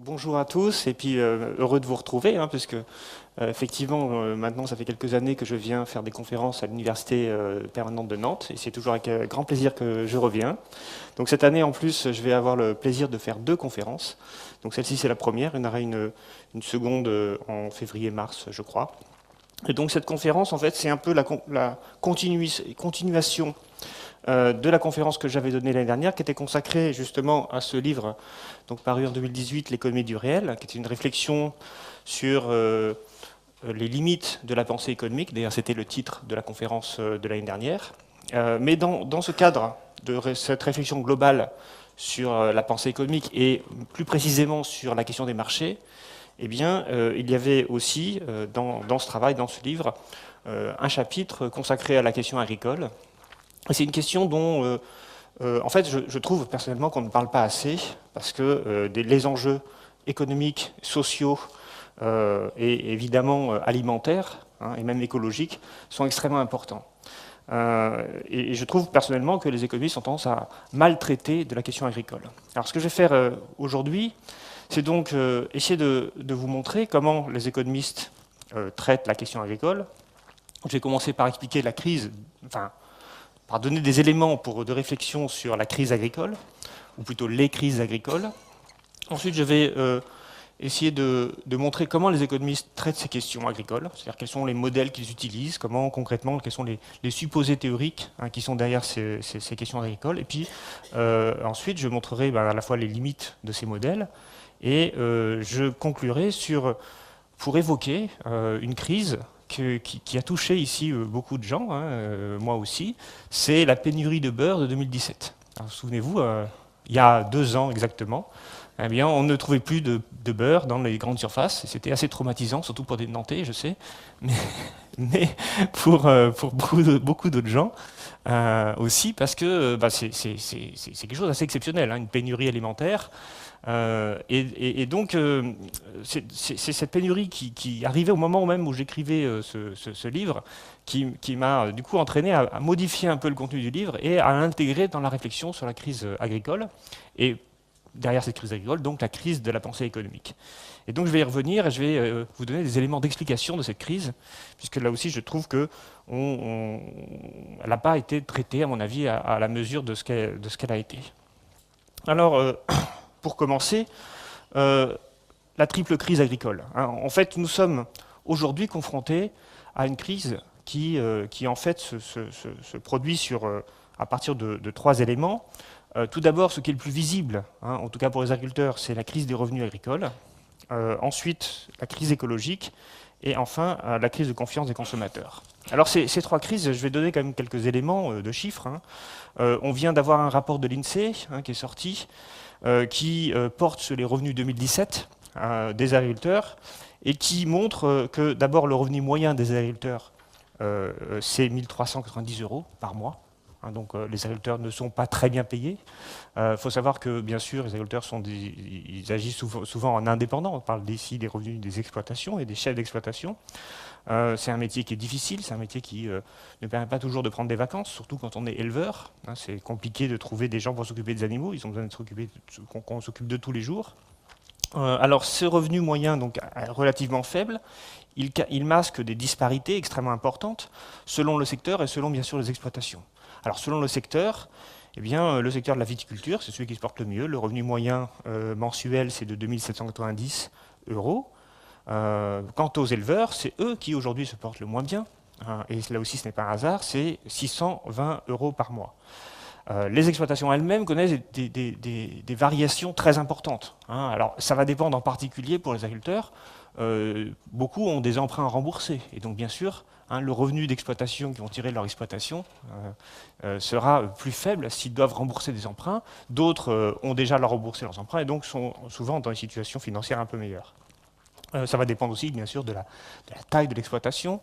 Bonjour à tous, et puis heureux de vous retrouver, puisque effectivement, maintenant, ça fait quelques années que je viens faire des conférences à l'Université permanente de Nantes, et c'est toujours avec grand plaisir que je reviens. Donc cette année, en plus, je vais avoir le plaisir de faire 2 conférences. Donc celle-ci, c'est la première, il y en aura une seconde en février-mars, je crois. Et donc cette conférence, en fait, c'est un peu la continuation de la conférence que j'avais donnée l'année dernière, qui était consacrée justement à ce livre, donc paru en 2018, L'économie du réel, qui était une réflexion sur les limites de la pensée économique. D'ailleurs, c'était le titre de la conférence de l'année dernière. Mais dans ce cadre de cette réflexion globale sur la pensée économique et plus précisément sur la question des marchés, eh bien, il y avait aussi dans ce travail, dans ce livre, un chapitre consacré à la question agricole. C'est une question dont, en fait, je trouve personnellement qu'on ne parle pas assez, parce que les enjeux économiques, sociaux et évidemment alimentaires, et même écologiques, sont extrêmement importants. Et je trouve personnellement que les économistes ont tendance à mal traiter de la question agricole. Alors ce que je vais faire aujourd'hui, c'est donc essayer de vous montrer comment les économistes traitent la question agricole. Je vais commencer par expliquer la crise, par donner des éléments de réflexion sur la crise agricole, ou plutôt les crises agricoles. Ensuite, je vais essayer de montrer comment les économistes traitent ces questions agricoles, c'est-à-dire quels sont les modèles qu'ils utilisent, comment concrètement, quels sont les supposés théoriques qui sont derrière ces questions agricoles. Et puis ensuite, je montrerai à la fois les limites de ces modèles, et je conclurai pour évoquer une crise qui a touché ici beaucoup de gens, moi aussi, c'est la pénurie de beurre de 2017. Souvenez-vous, il y a 2 ans exactement, eh bien, on ne trouvait plus de beurre dans les grandes surfaces. C'était assez traumatisant, surtout pour des Nantais, je sais, mais pour beaucoup d'autres gens aussi, parce que c'est quelque chose d'assez exceptionnel, une pénurie alimentaire. Et donc, c'est cette pénurie qui arrivait au moment même où j'écrivais ce livre, qui m'a du coup entraîné à modifier un peu le contenu du livre et à l'intégrer dans la réflexion sur la crise agricole. Et derrière cette crise agricole, donc la crise de la pensée économique. Et donc je vais y revenir et je vais vous donner des éléments d'explication de cette crise, puisque là aussi je trouve qu'elle n'a pas été traitée, à mon avis, à la mesure de ce qu'elle a été. Alors, pour commencer, la triple crise agricole. En fait, nous sommes aujourd'hui confrontés à une crise qui en fait se produit à partir de 3 éléments. Tout d'abord, ce qui est le plus visible, en tout cas pour les agriculteurs, c'est la crise des revenus agricoles. Ensuite, la crise écologique. Et enfin, la crise de confiance des consommateurs. Alors ces 3 crises, je vais donner quand même quelques éléments de chiffres. On vient d'avoir un rapport de l'INSEE qui est sorti, qui porte sur les revenus 2017 des agriculteurs et qui montre que d'abord le revenu moyen des agriculteurs, c'est 1 390 € par mois. Donc les agriculteurs ne sont pas très bien payés. Il faut savoir que, bien sûr, les agriculteurs ils agissent souvent en indépendant. On parle ici des revenus des exploitations et des chefs d'exploitation. C'est un métier qui est difficile, c'est un métier qui ne permet pas toujours de prendre des vacances, surtout quand on est éleveur. C'est compliqué de trouver des gens pour s'occuper des animaux, ils ont besoin qu'on s'occupe de tous les jours. Alors ce revenu moyen, donc relativement faible, il masque des disparités extrêmement importantes selon le secteur et selon bien sûr les exploitations. Alors selon le secteur, eh bien, le secteur de la viticulture, c'est celui qui se porte le mieux. Le revenu moyen mensuel, c'est de 2 790 €. Quant aux éleveurs, c'est eux qui aujourd'hui se portent le moins bien. Et là aussi, ce n'est pas un hasard, c'est 620 € par mois. Les exploitations elles-mêmes connaissent des variations très importantes. Alors ça va dépendre en particulier pour les agriculteurs. Beaucoup ont des emprunts à rembourser. Et donc bien sûr, le revenu d'exploitation qu'ils vont tirer de leur exploitation sera plus faible s'ils doivent rembourser des emprunts. D'autres ont déjà remboursé leurs emprunts et donc sont souvent dans une situation financière un peu meilleure. Ça va dépendre aussi bien sûr de la taille de l'exploitation,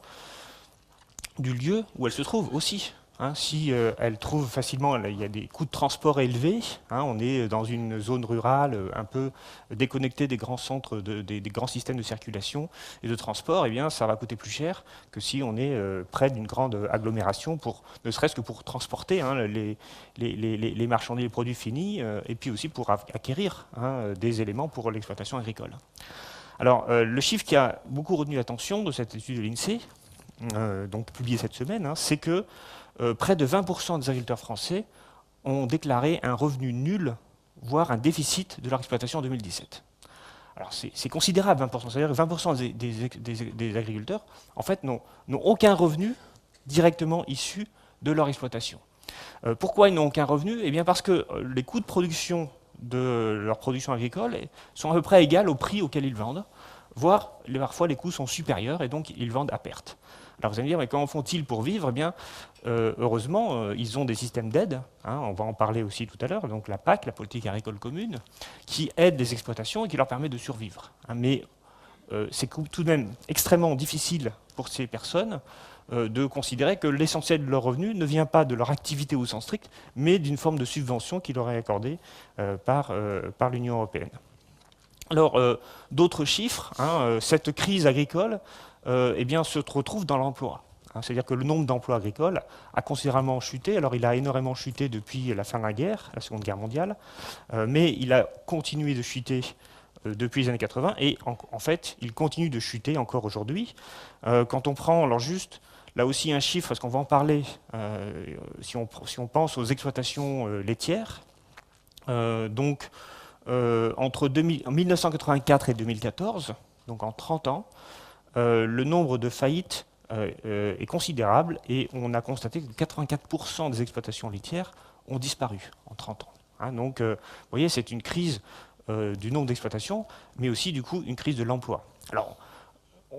du lieu où elle se trouve aussi. hein, si elle trouve facilement, il y a des coûts de transport élevés, hein, on est dans une zone rurale un peu déconnectée des grands centres, des grands systèmes de circulation et de transport, eh bien, ça va coûter plus cher que si on est près d'une grande agglomération, ne serait-ce que pour transporter hein, les marchandises, les produits finis, et puis aussi pour acquérir hein, des éléments pour l'exploitation agricole. Alors, le chiffre qui a beaucoup retenu l'attention de cette étude de l'INSEE, donc publiée cette semaine, hein, c'est que près de 20% des agriculteurs français ont déclaré un revenu nul, voire un déficit de leur exploitation en 2017. Alors c'est considérable, 20%. C'est-à-dire que 20% des agriculteurs, en fait, n'ont aucun revenu directement issu de leur exploitation. Pourquoi ils n'ont aucun revenu? Eh bien parce que les coûts de production de leur production agricole sont à peu près égaux au prix auquel ils vendent, voire parfois les coûts sont supérieurs et donc ils vendent à perte. Alors vous allez me dire, mais comment font-ils pour vivre? Eh bien, heureusement, ils ont des systèmes d'aide, hein, on va en parler aussi tout à l'heure, donc la PAC, la politique agricole commune, qui aide les exploitations et qui leur permet de survivre. Hein, mais c'est tout de même extrêmement difficile pour ces personnes de considérer que l'essentiel de leur revenu ne vient pas de leur activité au sens strict, mais d'une forme de subvention qui leur est accordée par l'Union européenne. Alors, d'autres chiffres, hein, cette crise agricole eh bien, se retrouve dans l'emploi. Hein, c'est-à-dire que le nombre d'emplois agricoles a considérablement chuté. Alors, il a énormément chuté depuis la fin de la guerre, la Seconde Guerre mondiale, mais il a continué de chuter depuis les années 80, et en fait, il continue de chuter encore aujourd'hui. Quand on prend, alors juste, là aussi un chiffre, parce qu'on va en parler, si on pense aux exploitations laitières, donc entre 1984 et 2014, donc en 30 ans, le nombre de faillites est considérable, et on a constaté que 84% des exploitations laitières ont disparu en 30 ans. Hein, donc, vous voyez, c'est une crise du nombre d'exploitations, mais aussi du coup une crise de l'emploi. Alors,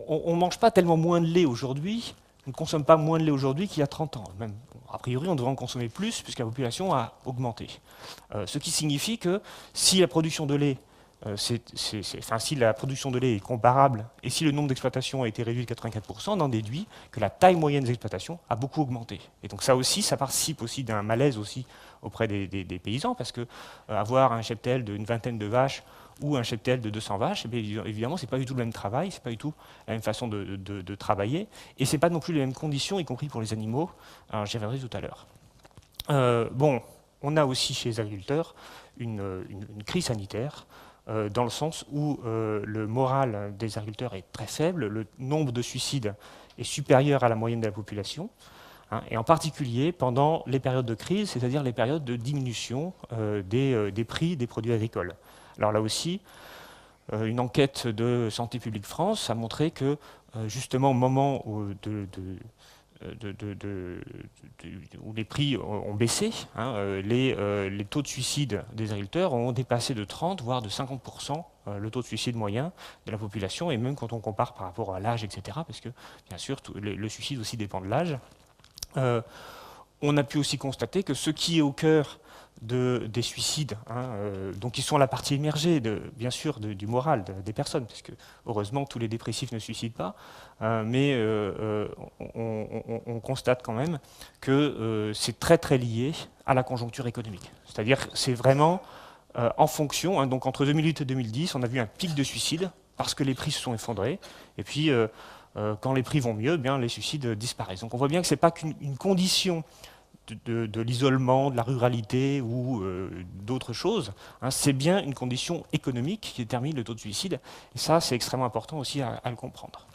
on ne mange pas tellement moins de lait aujourd'hui, on ne consomme pas moins de lait aujourd'hui qu'il y a 30 ans. Même, a priori, on devrait en consommer plus puisque la population a augmenté. Ce qui signifie que si la production de lait si la production de lait est comparable et si le nombre d'exploitations a été réduit de 84%, on en déduit que la taille moyenne des exploitations a beaucoup augmenté. Et donc ça aussi, ça participe aussi d'un malaise aussi auprès des paysans, parce que avoir un cheptel d'une vingtaine de vaches ou un cheptel de 200 vaches, eh bien, évidemment, ce n'est pas du tout le même travail, ce n'est pas du tout la même façon de travailler, et ce n'est pas non plus les mêmes conditions, y compris pour les animaux. Alors j'y reviendrai tout à l'heure. Bon, on a aussi chez les agriculteurs une crise sanitaire, dans le sens où le moral des agriculteurs est très faible, le nombre de suicides est supérieur à la moyenne de la population, hein, et en particulier pendant les périodes de crise, c'est-à-dire les périodes de diminution des prix des produits agricoles. Alors là aussi, une enquête de Santé publique France a montré que justement au moment où où les prix ont baissé, hein, les taux de suicide des agriculteurs ont dépassé de 30 voire de 50% le taux de suicide moyen de la population, et même quand on compare par rapport à l'âge, etc., parce que bien sûr le suicide aussi dépend de l'âge. On a pu aussi constater que ce qui est au cœur des suicides, hein, donc qui sont la partie émergée, bien sûr, du moral des personnes, parce que heureusement tous les dépressifs ne suicident pas, mais on constate quand même que c'est très très lié à la conjoncture économique. C'est-à-dire que c'est vraiment en fonction, hein, donc entre 2008 et 2010, on a vu un pic de suicides parce que les prix se sont effondrés, et puis quand les prix vont mieux, eh bien, les suicides disparaissent. Donc on voit bien que ce n'est pas qu'une condition de l'isolement, de la ruralité ou d'autres choses, hein, c'est bien une condition économique qui détermine le taux de suicide, et ça c'est extrêmement important aussi à le comprendre.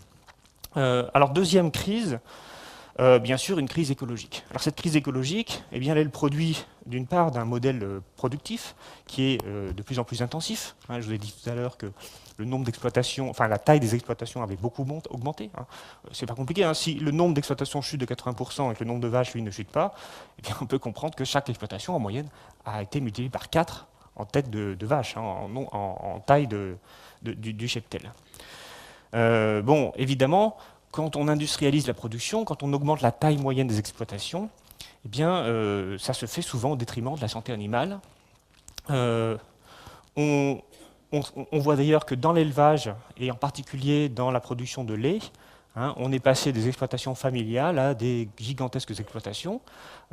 Alors deuxième crise, bien sûr une crise écologique. Alors cette crise écologique, eh bien, elle est le produit d'une part d'un modèle productif qui est de plus en plus intensif. Hein, je vous ai dit tout à l'heure que le nombre d'exploitations, enfin la taille des exploitations avait beaucoup augmenté. Hein. C'est pas compliqué, hein. Si le nombre d'exploitations chute de 80% et que le nombre de vaches, lui, ne chute pas, eh bien, on peut comprendre que chaque exploitation, en moyenne, a été multipliée par 4 en tête de vache, hein, en taille du cheptel. Bon, évidemment, quand on industrialise la production, quand on augmente la taille moyenne des exploitations, eh bien, ça se fait souvent au détriment de la santé animale. On voit d'ailleurs que dans l'élevage, et en particulier dans la production de lait, On est passé des exploitations familiales à des gigantesques exploitations,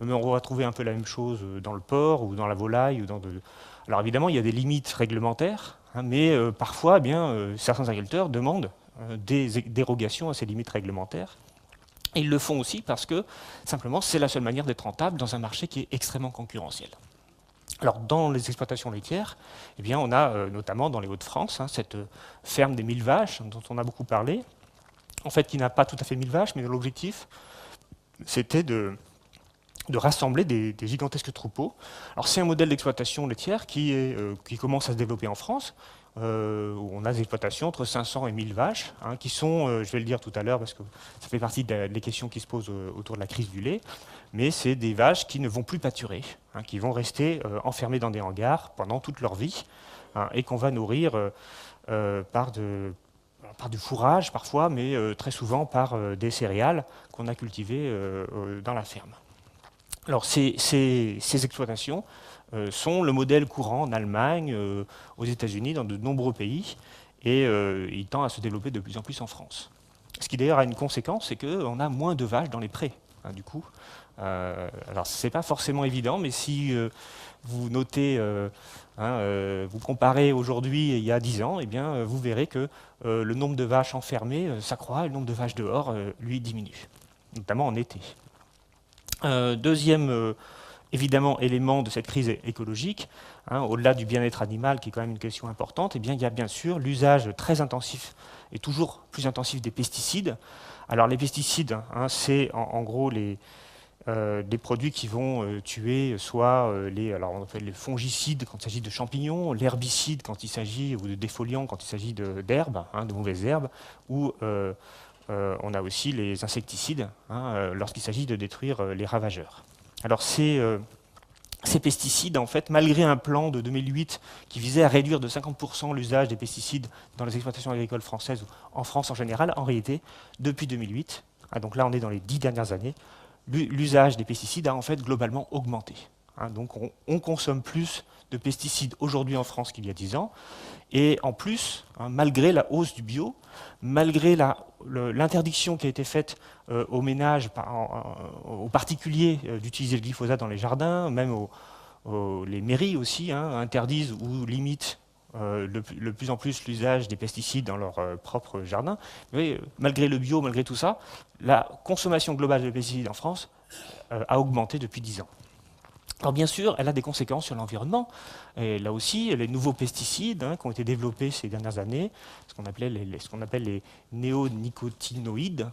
mais on va trouver un peu la même chose dans le porc ou dans la volaille. Alors évidemment, il y a des limites réglementaires, mais parfois, eh bien, certains agriculteurs demandent des dérogations à ces limites réglementaires. Et ils le font aussi parce que, simplement, c'est la seule manière d'être rentable dans un marché qui est extrêmement concurrentiel. Alors, dans les exploitations laitières, eh bien, on a notamment dans les Hauts-de-France cette ferme des 1000 vaches dont on a beaucoup parlé, en fait, qui n'a pas tout à fait 1000 vaches, mais l'objectif, c'était de rassembler des gigantesques troupeaux. Alors, c'est un modèle d'exploitation laitière qui commence à se développer en France, où on a des exploitations entre 500 et 1000 vaches, qui sont, je vais le dire tout à l'heure, parce que ça fait partie des questions qui se posent autour de la crise du lait, mais c'est des vaches qui ne vont plus pâturer, qui vont rester enfermées dans des hangars pendant toute leur vie, et qu'on va nourrir par du fourrage parfois, mais très souvent par des céréales qu'on a cultivées dans la ferme. Alors ces exploitations sont le modèle courant en Allemagne, aux États-Unis, dans de nombreux pays, et il tend à se développer de plus en plus en France. Ce qui d'ailleurs a une conséquence, c'est qu'on a moins de vaches dans les prés, du coup. Alors ce n'est pas forcément évident, mais si vous notez, vous comparez aujourd'hui et il y a 10 ans, eh bien, vous verrez que le nombre de vaches enfermées s'accroît et le nombre de vaches dehors, lui, diminue, notamment en été. Deuxième évidemment élément de cette crise écologique, au-delà du bien-être animal qui est quand même une question importante, eh bien, il y a bien sûr l'usage très intensif et toujours plus intensif des pesticides. Alors les pesticides, c'est en gros des produits qui vont tuer soit alors on appelle les fongicides quand il s'agit de champignons, l'herbicide quand il s'agit, ou de défoliants quand il s'agit d'herbes, de mauvaises herbes, ou on a aussi les insecticides lorsqu'il s'agit de détruire les ravageurs. Alors ces pesticides, en fait, malgré un plan de 2008 qui visait à réduire de 50% l'usage des pesticides dans les exploitations agricoles françaises ou en France en général, en réalité, depuis 2008, donc là on est dans les 10 dernières années, l'usage des pesticides a en fait globalement augmenté. Donc on consomme plus de pesticides aujourd'hui en France qu'il y a 10 ans. Et en plus, malgré la hausse du bio, malgré l'interdiction qui a été faite aux ménages, aux particuliers d'utiliser le glyphosate dans les jardins, même les mairies aussi interdisent ou limitent de plus en plus l'usage des pesticides dans leur propre jardin. Mais malgré le bio, malgré tout ça, la consommation globale de pesticides en France a augmenté depuis 10 ans. Alors bien sûr, elle a des conséquences sur l'environnement. Et là aussi, les nouveaux pesticides qui ont été développés ces dernières années, ce qu'on appelle les néonicotinoïdes,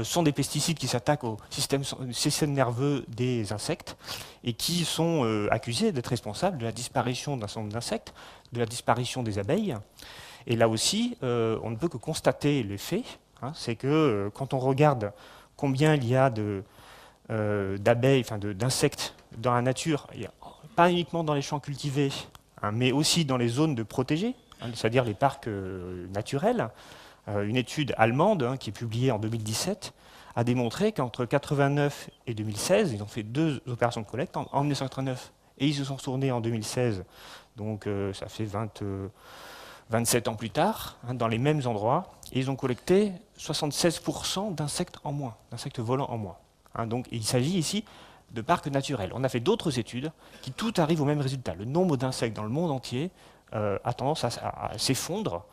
sont des pesticides qui s'attaquent au système nerveux des insectes et qui sont accusés d'être responsables de la disparition d'un certain nombre d'insectes, de la disparition des abeilles. Et là aussi, on ne peut que constater les faits. C'est que quand on regarde combien il y a d'abeilles, d'insectes dans la nature, pas uniquement dans les champs cultivés, mais aussi dans les zones protégées, c'est-à-dire les parcs naturels. Une étude allemande qui est publiée en 2017 a démontré qu'entre 1989 et 2016, ils ont fait 2 opérations de collecte, en 1989 et ils se sont retournés en 2016, donc ça fait 27 ans plus tard, dans les mêmes endroits, et ils ont collecté 76% d'insectes en moins, d'insectes volants en moins. Donc il s'agit ici de parcs naturels. On a fait d'autres études qui tout arrivent au même résultat. Le nombre d'insectes dans le monde entier a tendance à s'effondre.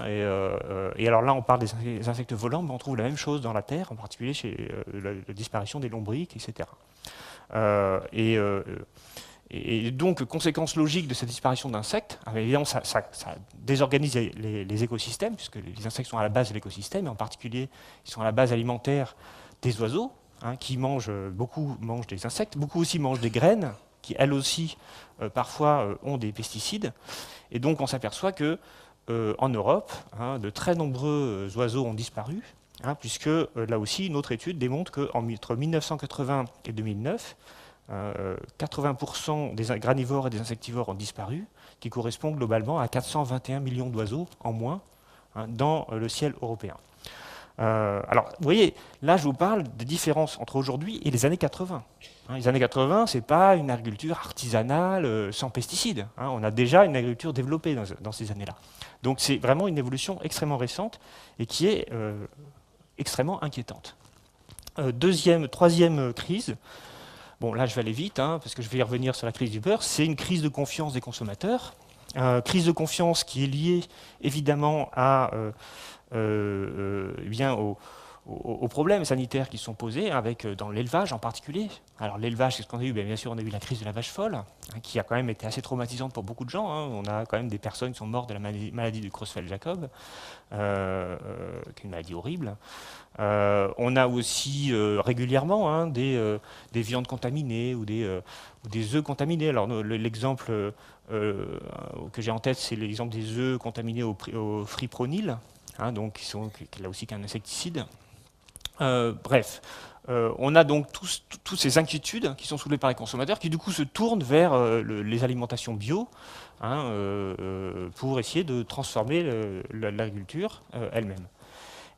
Et alors là, on parle des insectes volants, mais on trouve la même chose dans la Terre, en particulier chez la disparition des lombrics, etc. Et donc, conséquence logique de cette disparition d'insectes, évidemment, ça désorganise les écosystèmes, puisque les insectes sont à la base de l'écosystème, et en particulier, ils sont à la base alimentaire des oiseaux, qui beaucoup mangent des insectes, beaucoup aussi mangent des graines, qui elles aussi, parfois, ont des pesticides. Et donc, on s'aperçoit que en Europe, de très nombreux oiseaux ont disparu, puisque là aussi, une autre étude démontre qu'entre 1980 et 2009, 80% des granivores et des insectivores ont disparu, qui correspond globalement à 421 millions d'oiseaux en moins dans le ciel européen. Alors, vous voyez, là, je vous parle des différences entre aujourd'hui et les années 80. Les années 80, ce n'est pas une agriculture artisanale sans pesticides. On a déjà une agriculture développée dans ces années-là. Donc, c'est vraiment une évolution extrêmement récente et qui est extrêmement inquiétante. Troisième crise. Bon, là, je vais aller vite, parce que je vais y revenir sur la crise du beurre. C'est une crise de confiance des consommateurs. Crise de confiance qui est liée, évidemment, aux problèmes sanitaires qui sont posés, dans l'élevage en particulier. Alors l'élevage, qu'est-ce qu'on a eu? Bien sûr, on a eu la crise de la vache folle, qui a quand même été assez traumatisante pour beaucoup de gens. On a quand même des personnes qui sont mortes de la maladie de Creutzfeldt-Jakob, qui est une maladie horrible. On a aussi régulièrement des viandes contaminées ou des œufs contaminés. Alors l'exemple que j'ai en tête, c'est l'exemple des œufs contaminés au fipronil, donc qui est là aussi qu'un insecticide. Bref, on a donc toutes ces inquiétudes qui sont soulevées par les consommateurs qui du coup se tournent vers les alimentations bio pour essayer de transformer l'agriculture elle-même.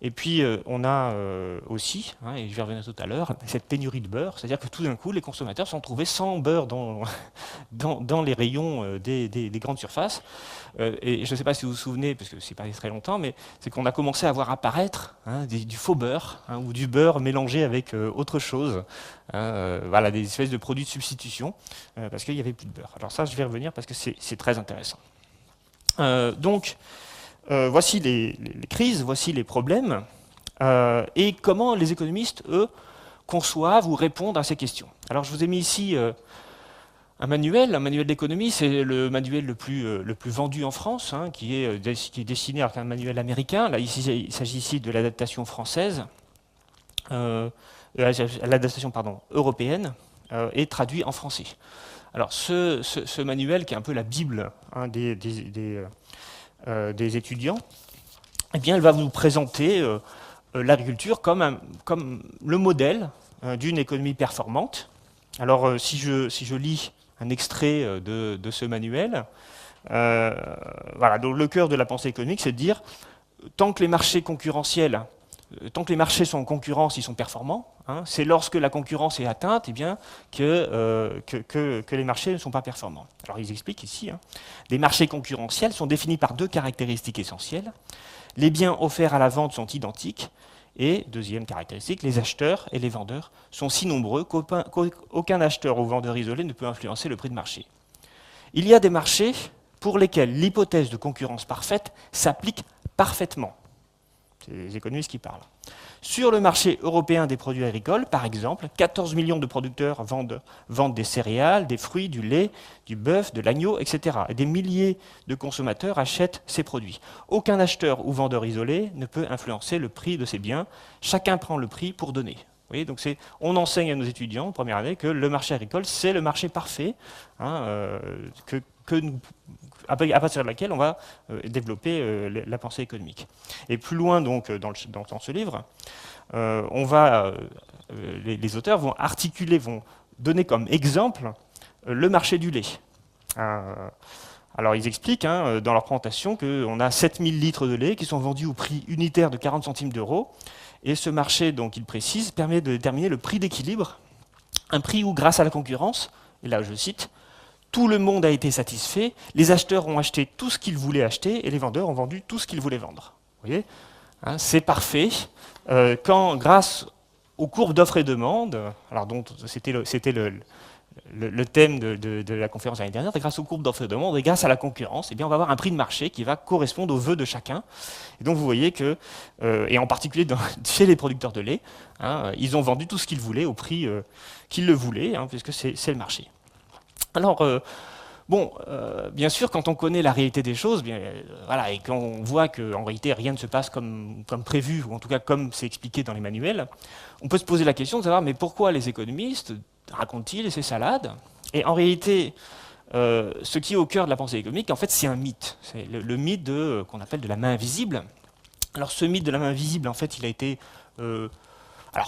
Et puis on a aussi, et je vais revenir tout à l'heure, cette pénurie de beurre, c'est-à-dire que tout d'un coup les consommateurs se sont trouvés sans beurre dans les rayons des grandes surfaces. Et je ne sais pas si vous vous souvenez, parce que c'est pas très longtemps, mais c'est qu'on a commencé à voir apparaître du faux beurre ou du beurre mélangé avec autre chose, voilà, des espèces de produits de substitution, parce qu'il n'y avait plus de beurre. Alors ça, je vais revenir parce que c'est très intéressant. Donc, voici les crises, voici les problèmes, et comment les économistes, eux, conçoivent ou répondent à ces questions. Alors je vous ai mis ici un manuel d'économie, c'est le manuel le plus vendu en France, qui est destiné à un manuel américain. Là, il s'agit ici de l'adaptation française, l'adaptation européenne, et traduit en français. Alors ce manuel, qui est un peu la Bible des étudiants, eh bien, elle va vous présenter l'agriculture comme le modèle d'une économie performante. Alors, si je lis un extrait de ce manuel, voilà, donc le cœur de la pensée économique, c'est de dire tant que les marchés concurrentiels, tant que les marchés sont en concurrence, ils sont performants. C'est lorsque la concurrence est atteinte, eh bien, que les marchés ne sont pas performants. Alors ils expliquent ici, les marchés concurrentiels sont définis par deux caractéristiques essentielles. Les biens offerts à la vente sont identiques. Et deuxième caractéristique, les acheteurs et les vendeurs sont si nombreux qu'aucun acheteur ou vendeur isolé ne peut influencer le prix de marché. Il y a des marchés pour lesquels l'hypothèse de concurrence parfaite s'applique parfaitement. C'est les économistes qui parlent. Sur le marché européen des produits agricoles, par exemple, 14 millions de producteurs vendent des céréales, des fruits, du lait, du bœuf, de l'agneau, etc. Et des milliers de consommateurs achètent ces produits. Aucun acheteur ou vendeur isolé ne peut influencer le prix de ces biens. Chacun prend le prix pour donner. Vous voyez, donc on enseigne à nos étudiants en première année que le marché agricole, c'est le marché parfait, à partir de laquelle on va développer la pensée économique. Et plus loin donc dans ce livre, les auteurs vont donner comme exemple le marché du lait. Alors ils expliquent dans leur présentation qu'on a 7000 litres de lait qui sont vendus au prix unitaire de 40 centimes d'euros. Et ce marché, donc ils précisent, permet de déterminer le prix d'équilibre, un prix où, grâce à la concurrence, et là je cite, tout le monde a été satisfait, les acheteurs ont acheté tout ce qu'ils voulaient acheter et les vendeurs ont vendu tout ce qu'ils voulaient vendre. Vous voyez, c'est parfait. Grâce aux courbes d'offres et demande, alors dont c'était le thème de la conférence l'année dernière, grâce aux courbes d'offres et demande et grâce à la concurrence, eh bien, on va avoir un prix de marché qui va correspondre aux vœux de chacun. Et donc vous voyez que, et en particulier chez les producteurs de lait, ils ont vendu tout ce qu'ils voulaient au prix qu'ils le voulaient, puisque c'est le marché. Alors, bien sûr, quand on connaît la réalité des choses, voilà, et qu'on voit qu'en réalité rien ne se passe comme prévu, ou en tout cas comme c'est expliqué dans les manuels, on peut se poser la question de savoir, mais pourquoi les économistes racontent-ils ces salades? Et en réalité, ce qui est au cœur de la pensée économique, en fait, c'est un mythe. C'est le mythe qu'on appelle de la main invisible. Alors ce mythe de la main invisible, en fait, il a été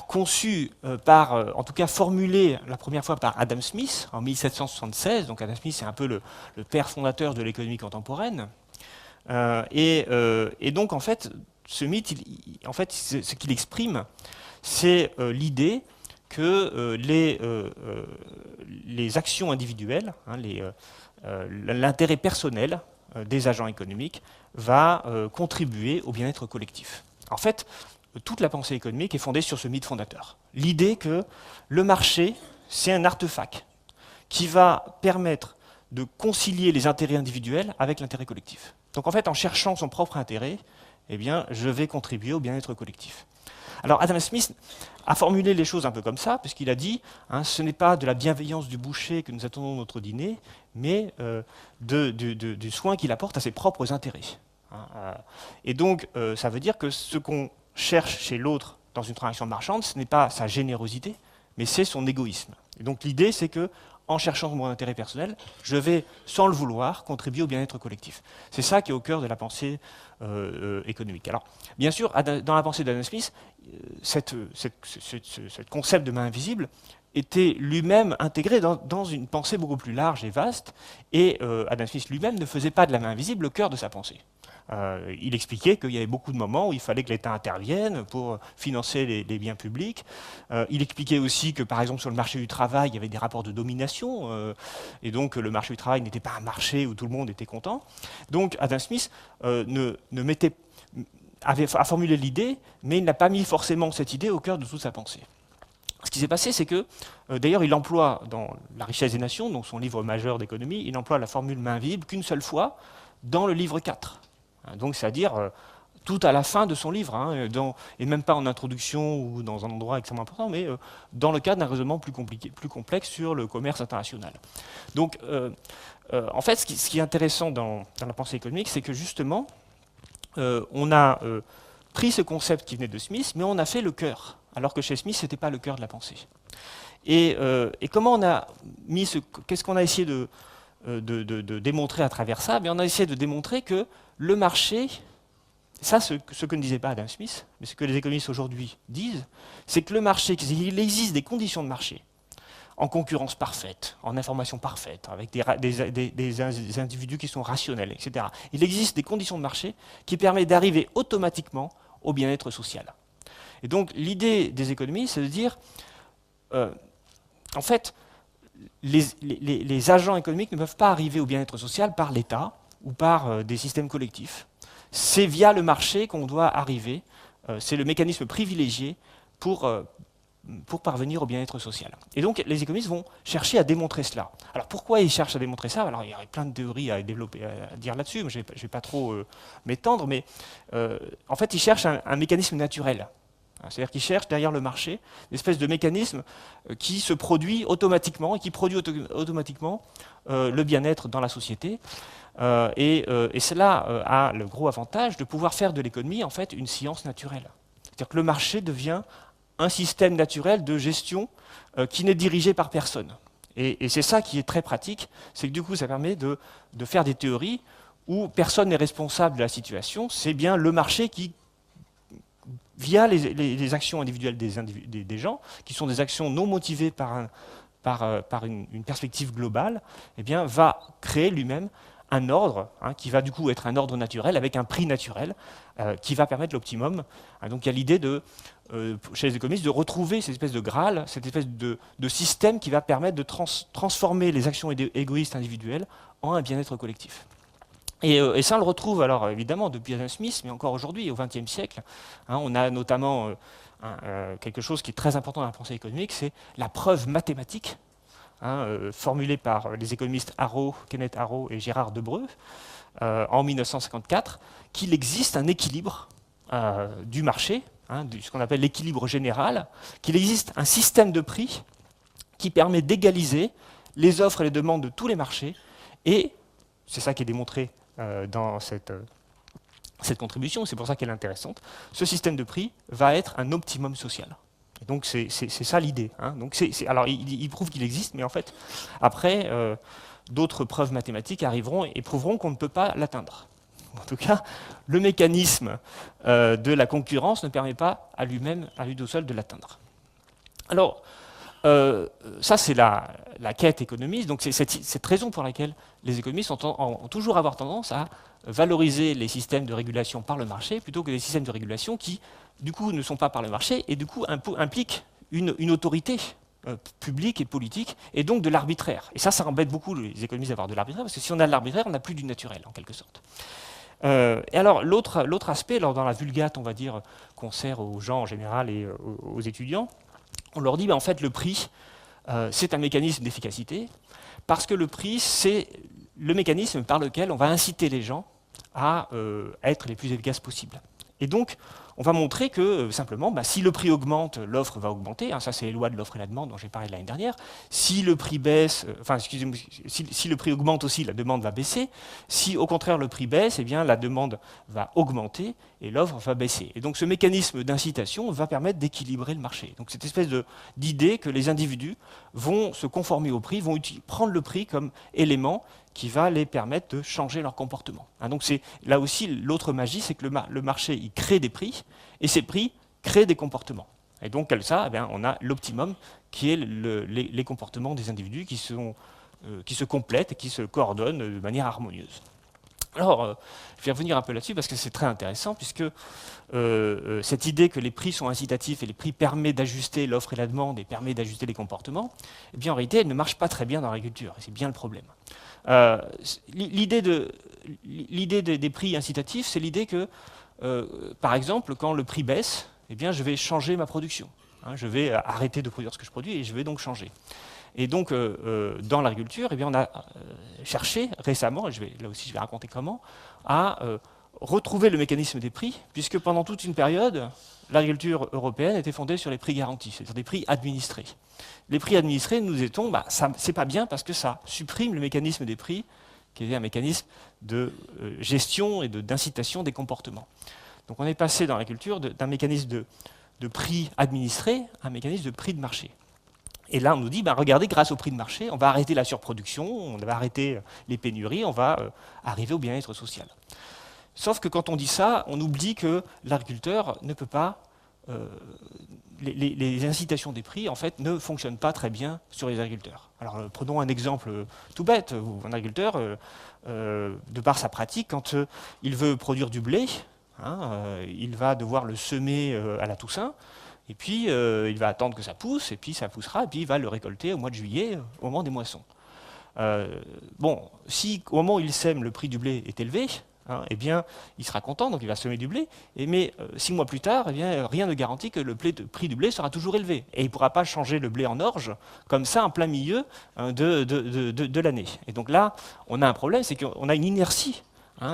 conçu en tout cas formulé la première fois par Adam Smith en 1776. Donc Adam Smith, c'est un peu le père fondateur de l'économie contemporaine. Et donc, en fait, ce mythe, en fait, ce qu'il exprime, c'est l'idée que les actions individuelles, hein, l'intérêt personnel des agents économiques va contribuer au bien-être collectif. En fait, toute la pensée économique est fondée sur ce mythe fondateur. L'idée que le marché, c'est un artefact qui va permettre de concilier les intérêts individuels avec l'intérêt collectif. Donc en fait, en cherchant son propre intérêt, eh bien, je vais contribuer au bien-être collectif. Alors Adam Smith a formulé les choses un peu comme ça, puisqu'il a dit hein, ce n'est pas de la bienveillance du boucher que nous attendons de notre dîner, mais du soin qu'il apporte à ses propres intérêts. Et donc, ça veut dire que ce qu'on cherche chez l'autre dans une transaction marchande, ce n'est pas sa générosité, mais c'est son égoïsme. Et donc l'idée, c'est que en cherchant mon intérêt personnel, je vais, sans le vouloir, contribuer au bien-être collectif. C'est ça qui est au cœur de la pensée économique. Alors, bien sûr, dans la pensée d'Adam Smith, ce concept de main invisible était lui-même intégré dans une pensée beaucoup plus large et vaste, et Adam Smith lui-même ne faisait pas de la main invisible le cœur de sa pensée. Il expliquait qu'il y avait beaucoup de moments où il fallait que l'État intervienne pour financer les biens publics. Il expliquait aussi que, par exemple, sur le marché du travail, il y avait des rapports de domination, et donc le marché du travail n'était pas un marché où tout le monde était content. Donc Adam Smith a formulé l'idée, mais il n'a pas mis forcément cette idée au cœur de toute sa pensée. Ce qui s'est passé, c'est que, d'ailleurs, il emploie dans La richesse des nations, donc son livre majeur d'économie, il emploie la formule main invisible qu'une seule fois dans le livre 4. Donc, c'est-à-dire tout à la fin de son livre, hein, et même pas en introduction ou dans un endroit extrêmement important, mais dans le cadre d'un raisonnement plus complexe sur le commerce international. Donc, en fait, ce qui est intéressant dans la pensée économique, c'est que justement, on a pris ce concept qui venait de Smith, mais on a fait le cœur, alors que chez Smith, ce n'était pas le cœur de la pensée. Et comment on a mis qu'est-ce qu'on a essayé de démontrer à travers ça? On a essayé de démontrer que le marché, ça ce que ne disait pas Adam Smith, mais ce que les économistes aujourd'hui disent, c'est que le marché, il existe des conditions de marché, en concurrence parfaite, en information parfaite, avec des individus qui sont rationnels, etc. Il existe des conditions de marché qui permettent d'arriver automatiquement au bien-être social. Et donc l'idée des économistes, c'est de dire, en fait, les agents économiques ne peuvent pas arriver au bien-être social par l'État ou par des systèmes collectifs. C'est via le marché qu'on doit arriver, c'est le mécanisme privilégié pour parvenir au bien-être social. Et donc les économistes vont chercher à démontrer cela. Alors pourquoi ils cherchent à démontrer ça? Alors il y aurait plein de théories à développer, à dire là-dessus, mais je ne vais pas trop m'étendre, mais en fait ils cherchent un mécanisme naturel. C'est-à-dire qu'ils cherchent derrière le marché une espèce de mécanisme qui se produit automatiquement et qui produit automatiquement le bien-être dans la société. Et cela a le gros avantage de pouvoir faire de l'économie en fait une science naturelle. C'est-à-dire que le marché devient un système naturel de gestion qui n'est dirigé par personne. Et c'est ça qui est très pratique, c'est que du coup ça permet de faire des théories où personne n'est responsable de la situation, c'est bien le marché qui, via les actions individuelles des gens, qui sont des actions non motivées par une perspective globale, eh bien, va créer lui-même un ordre, qui va du coup être un ordre naturel, avec un prix naturel, qui va permettre l'optimum. Donc il y a l'idée chez les économistes de retrouver cette espèce de Graal, cette espèce de système qui va permettre de transformer les actions égoïstes individuelles en un bien-être collectif. Et ça, on le retrouve alors évidemment depuis Adam Smith, mais encore aujourd'hui, au XXe siècle. On a notamment quelque chose qui est très important dans la pensée économique, c'est la preuve mathématique, formulée par les économistes Kenneth Arrow et Gérard Debreu en 1954, qu'il existe un équilibre du marché, ce qu'on appelle l'équilibre général, qu'il existe un système de prix qui permet d'égaliser les offres et les demandes de tous les marchés, et c'est ça qui est démontré dans cette contribution, c'est pour ça qu'elle est intéressante, ce système de prix va être un optimum social. Et donc c'est ça l'idée. Alors il prouve qu'il existe, mais en fait, après, d'autres preuves mathématiques arriveront et prouveront qu'on ne peut pas l'atteindre. En tout cas, le mécanisme de la concurrence ne permet pas à lui tout seul de l'atteindre. Alors, Ça, c'est la quête économiste. Donc c'est cette raison pour laquelle les économistes ont toujours avoir tendance à valoriser les systèmes de régulation par le marché plutôt que les systèmes de régulation qui, du coup, ne sont pas par le marché et, du coup, impliquent une autorité publique et politique, et donc de l'arbitraire. Et ça embête beaucoup les économistes d'avoir de l'arbitraire, parce que si on a de l'arbitraire, on n'a plus du naturel, en quelque sorte. Et alors, l'autre aspect, dans la vulgate, on va dire, qu'on sert aux gens en général et aux étudiants, on leur dit, en fait, le prix, c'est un mécanisme d'efficacité, parce que le prix, c'est le mécanisme par lequel on va inciter les gens à être les plus efficaces possibles. Et donc, on va montrer que, simplement, si le prix augmente, l'offre va augmenter. Ça, c'est les lois de l'offre et la demande dont j'ai parlé l'année dernière. Si le prix baisse, excusez-moi, si le prix augmente aussi, la demande va baisser. Si, au contraire, le prix baisse, eh bien, la demande va augmenter et l'offre va baisser. Et donc, ce mécanisme d'incitation va permettre d'équilibrer le marché. Donc, cette espèce d'idée que les individus vont se conformer au prix, vont prendre le prix comme élément qui va les permettre de changer leur comportement. Donc c'est là aussi l'autre magie, c'est que le marché il crée des prix, et ces prix créent des comportements. Et donc comme ça, on a l'optimum qui est les comportements des individus qui se complètent et qui se coordonnent de manière harmonieuse. Alors, je vais revenir un peu là-dessus parce que c'est très intéressant, puisque cette idée que les prix sont incitatifs et les prix permettent d'ajuster l'offre et la demande et permettent d'ajuster les comportements, eh bien en réalité, elle ne marche pas très bien dans l'agriculture, et c'est bien le problème. L'idée des prix incitatifs, c'est l'idée que, par exemple, quand le prix baisse, eh bien, je vais changer ma production. Je vais arrêter de produire ce que je produis et je vais donc changer. Et donc, dans l'agriculture, eh bien, on a cherché récemment, et là aussi je vais raconter comment, à retrouver le mécanisme des prix, puisque pendant toute une période, l'agriculture européenne était fondée sur les prix garantis, c'est-à-dire des prix administrés. Les prix administrés, nous dit-on, c'est pas bien parce que ça supprime le mécanisme des prix, qui est un mécanisme de gestion et d'incitation des comportements. Donc on est passé dans l'agriculture d'un mécanisme de prix administré à un mécanisme de prix de marché. Et là, on nous dit, regardez, grâce au prix de marché, on va arrêter la surproduction, on va arrêter les pénuries, on va arriver au bien-être social. Sauf que quand on dit ça, on oublie que l'agriculteur ne peut pas... les incitations des prix, en fait, ne fonctionnent pas très bien sur les agriculteurs. Alors, prenons un exemple tout bête. Un agriculteur, de par sa pratique, quand il veut produire du blé, il va devoir le semer à la Toussaint, et puis il va attendre que ça pousse, et puis ça poussera, et puis il va le récolter au mois de juillet, au moment des moissons. Si au moment où il sème, le prix du blé est élevé, eh bien, il sera content, donc il va semer du blé, mais 6 mois plus tard, eh bien, rien ne garantit que le prix du blé sera toujours élevé. Et il ne pourra pas changer le blé en orge, comme ça, en plein milieu de l'année. Et donc là, on a un problème, c'est qu'on a une inertie.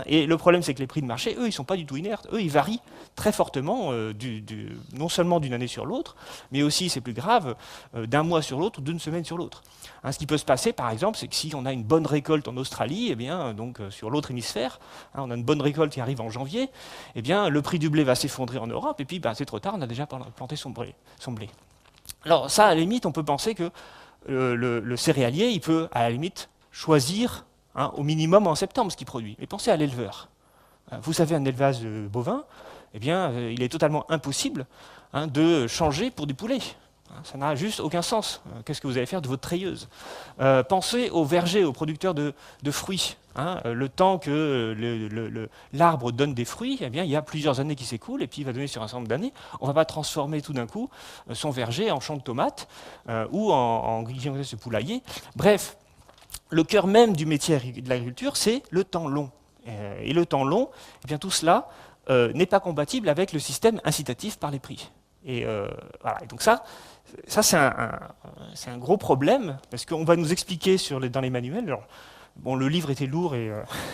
Et le problème, c'est que les prix de marché, eux, ils ne sont pas du tout inertes. Eux, ils varient très fortement, non seulement d'une année sur l'autre, mais aussi, c'est plus grave, d'un mois sur l'autre ou d'une semaine sur l'autre. Ce qui peut se passer, par exemple, c'est que si on a une bonne récolte en Australie, eh bien, donc, sur l'autre hémisphère, on a une bonne récolte qui arrive en janvier, eh bien, le prix du blé va s'effondrer en Europe, et puis c'est trop tard, on a déjà planté son blé. Alors ça, à la limite, on peut penser que le céréalier, il peut, à la limite, choisir au minimum en septembre ce qu'il produit. Mais pensez à l'éleveur. Vous savez, un élevage bovin, eh bien, il est totalement impossible de changer pour du poulet. Ça n'a juste aucun sens. Qu'est-ce que vous allez faire de votre treilleuse? Pensez aux vergers, aux producteurs de fruits. Le temps que l'arbre donne des fruits, eh bien, il y a plusieurs années qui s'écoulent, et puis il va donner sur un certain nombre d'années. On ne va pas transformer tout d'un coup son verger en champ de tomates ou en grillage de poulailler. Bref, le cœur même du métier de l'agriculture, c'est le temps long. Et le temps long, eh bien, tout cela n'est pas compatible avec le système incitatif par les prix. Et voilà. Et donc ça c'est un gros problème, parce qu'on va nous expliquer dans les manuels. Alors, bon, le livre était lourd et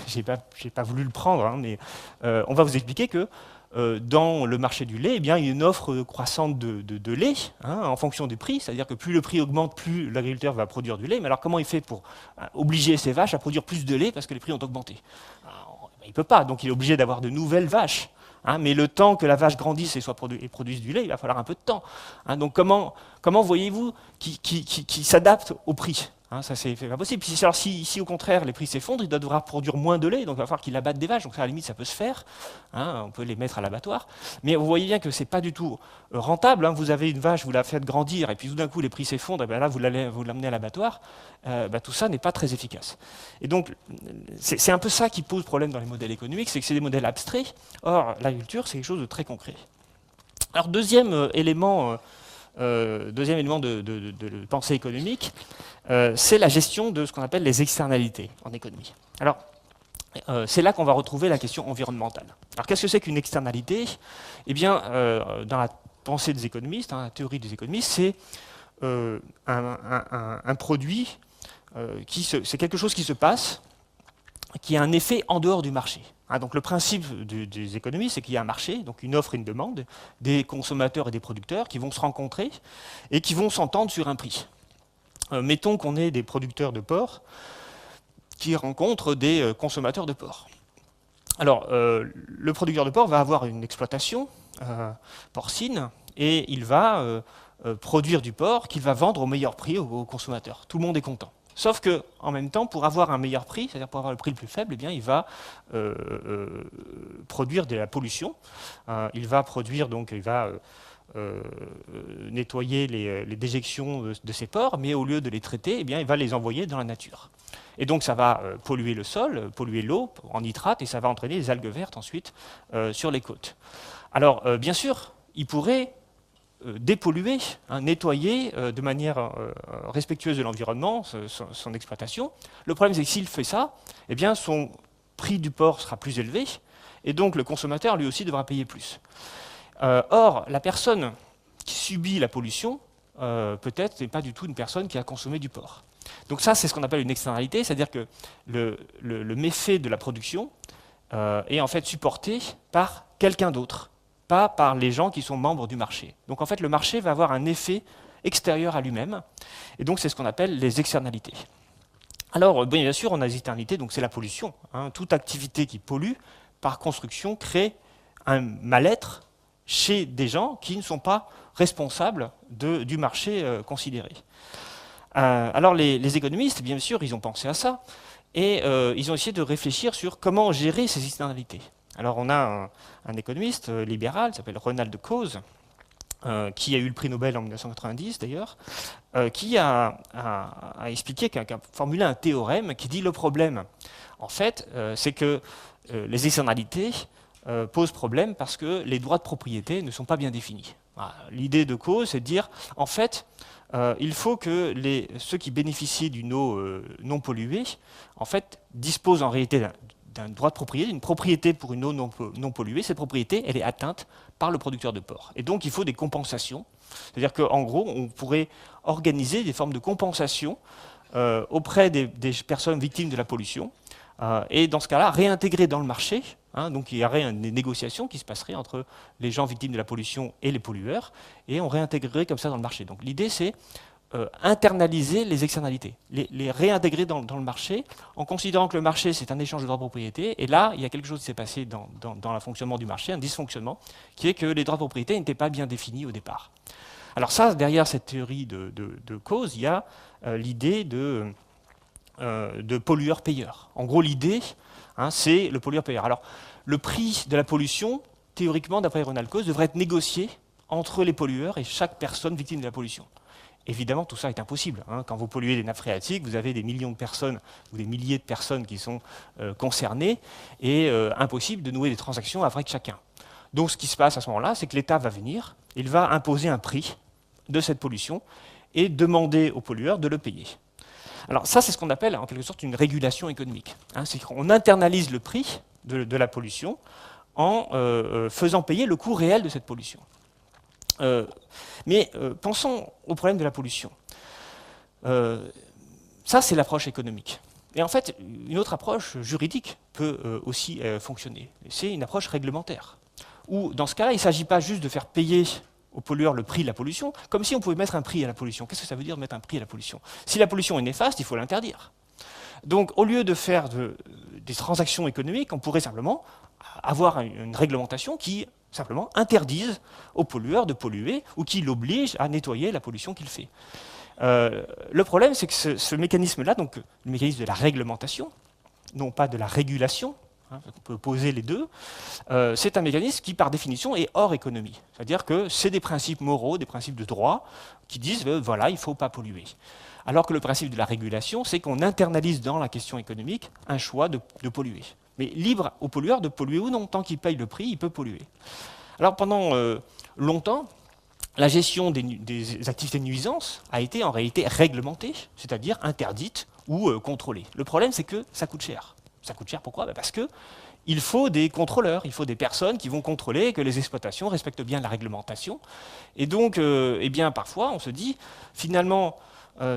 j'ai pas voulu le prendre, mais on va vous expliquer que dans le marché du lait, eh bien, il y a une offre croissante de lait en fonction du prix, c'est-à-dire que plus le prix augmente, plus l'agriculteur va produire du lait. Mais alors comment il fait pour obliger ses vaches à produire plus de lait parce que les prix ont augmenté? Il ne peut pas, donc il est obligé d'avoir de nouvelles vaches. Mais le temps que la vache grandisse et produise du lait, il va falloir un peu de temps. Donc comment voyez-vous qui s'adapte au prix? Hein, ça, c'est pas possible. Alors, si au contraire les prix s'effondrent, il doit devoir produire moins de lait, donc il va falloir qu'il abatte des vaches. Donc à la limite, ça peut se faire. Hein, on peut les mettre à l'abattoir. Mais vous voyez bien que c'est pas du tout rentable. Hein. Vous avez une vache, vous la faites grandir, et puis tout d'un coup les prix s'effondrent, et bien là vous l'amenez à l'abattoir. Tout ça n'est pas très efficace. Et donc c'est un peu ça qui pose problème dans les modèles économiques, c'est que c'est des modèles abstraits. Or l'agriculture, c'est quelque chose de très concret. Alors deuxième élément de pensée économique, c'est la gestion de ce qu'on appelle les externalités en économie. Alors, c'est là qu'on va retrouver la question environnementale. Alors, qu'est-ce que c'est qu'une externalité? Eh bien, dans la pensée des économistes, la théorie des économistes, c'est un produit, c'est quelque chose qui se passe, qui a un effet en dehors du marché. Donc le principe des économies, c'est qu'il y a un marché, donc une offre et une demande, des consommateurs et des producteurs qui vont se rencontrer et qui vont s'entendre sur un prix. Mettons qu'on ait des producteurs de porc qui rencontrent des consommateurs de porc. Alors, le producteur de porc va avoir une exploitation porcine et il va produire du porc qu'il va vendre au meilleur prix aux consommateurs. Tout le monde est content. Sauf qu'en même temps, pour avoir un meilleur prix, c'est-à-dire pour avoir le prix le plus faible, eh bien, il va produire de la pollution. Il va nettoyer les déjections de ces porcs, mais au lieu de les traiter, eh bien, il va les envoyer dans la nature. Et donc ça va polluer le sol, polluer l'eau en nitrate, et ça va entraîner des algues vertes ensuite sur les côtes. Alors, bien sûr, il pourrait dépolluer, nettoyer de manière respectueuse de l'environnement son exploitation. Le problème, c'est que s'il fait ça, eh bien, son prix du porc sera plus élevé, et donc le consommateur, lui aussi, devra payer plus. Or, la personne qui subit la pollution, peut-être, n'est pas du tout une personne qui a consommé du porc. Donc ça, c'est ce qu'on appelle une externalité, c'est-à-dire que le méfait de la production est en fait supporté par quelqu'un d'autre, pas par les gens qui sont membres du marché. Donc en fait, le marché va avoir un effet extérieur à lui-même, et donc c'est ce qu'on appelle les externalités. Alors, bien sûr, on a des externalités, donc c'est la pollution. Toute activité qui pollue, par construction, crée un mal-être chez des gens qui ne sont pas responsables du marché considéré. Alors les économistes, bien sûr, ils ont pensé à ça, et ils ont essayé de réfléchir sur comment gérer ces externalités. Alors on a un économiste libéral, qui s'appelle Ronald Coase, qui a eu le prix Nobel en 1990 d'ailleurs, qui a expliqué, qui a formulé un théorème qui dit le problème, en fait, c'est que les externalités posent problème parce que les droits de propriété ne sont pas bien définis. Voilà. L'idée de Coase, c'est de dire, en fait, il faut que ceux qui bénéficient d'une eau non polluée, en fait, disposent en réalité d'un droit de propriété, une propriété pour une eau non polluée. Cette propriété, elle est atteinte par le producteur de porc. Et donc, il faut des compensations. C'est-à-dire qu'en gros, on pourrait organiser des formes de compensation auprès des personnes victimes de la pollution. Et dans ce cas-là, réintégrer dans le marché, donc il y aurait des négociations qui se passeraient entre les gens victimes de la pollution et les pollueurs, et on réintégrerait comme ça dans le marché. Donc l'idée, c'est internaliser les externalités, les réintégrer dans le marché, en considérant que le marché, c'est un échange de droits de propriété, et là, il y a quelque chose qui s'est passé dans le fonctionnement du marché, un dysfonctionnement, qui est que les droits de propriété n'étaient pas bien définis au départ. Alors ça, derrière cette théorie de cause, il y a l'idée de pollueur-payeur. En gros, l'idée, c'est le pollueur-payeur. Alors, le prix de la pollution, théoriquement, d'après Ronald Coase, devrait être négocié entre les pollueurs et chaque personne victime de la pollution. Évidemment, tout ça est impossible. Quand vous polluez des nappes phréatiques, vous avez des millions de personnes ou des milliers de personnes qui sont concernées, et impossible de nouer des transactions avec chacun. Donc, ce qui se passe à ce moment-là, c'est que l'État va venir, il va imposer un prix de cette pollution et demander aux pollueurs de le payer. Alors ça, c'est ce qu'on appelle en quelque sorte une régulation économique. C'est qu'on internalise le prix de la pollution en faisant payer le coût réel de cette pollution. Mais pensons au problème de la pollution. Ça, c'est l'approche économique. Et en fait, une autre approche juridique peut aussi fonctionner. C'est une approche réglementaire. Où, dans ce cas-là, il ne s'agit pas juste de faire payer aux pollueurs le prix de la pollution, comme si on pouvait mettre un prix à la pollution. Qu'est-ce que ça veut dire de mettre un prix à la pollution? Si la pollution est néfaste, il faut l'interdire. Donc, au lieu de faire des transactions économiques, on pourrait simplement avoir une réglementation qui, simplement, interdise aux pollueurs de polluer ou qui l'oblige à nettoyer la pollution qu'il fait. Le problème, c'est que ce mécanisme-là, donc le mécanisme de la réglementation, non pas de la régulation, hein, on peut poser les deux, c'est un mécanisme qui, par définition, est hors économie. C'est-à-dire que c'est des principes moraux, des principes de droit, qui disent voilà, il ne faut pas polluer. Alors que le principe de la régulation, c'est qu'on internalise dans la question économique un choix de polluer. Mais libre au pollueur de polluer ou non, tant qu'il paye le prix, il peut polluer. Alors pendant longtemps, la gestion des activités de nuisance a été en réalité réglementée, c'est-à-dire interdite ou contrôlée. Le problème, c'est que ça coûte cher. Ça coûte cher pourquoi ? Parce qu'il faut des contrôleurs, il faut des personnes qui vont contrôler que les exploitations respectent bien la réglementation. Et donc, eh bien, parfois, on se dit, finalement,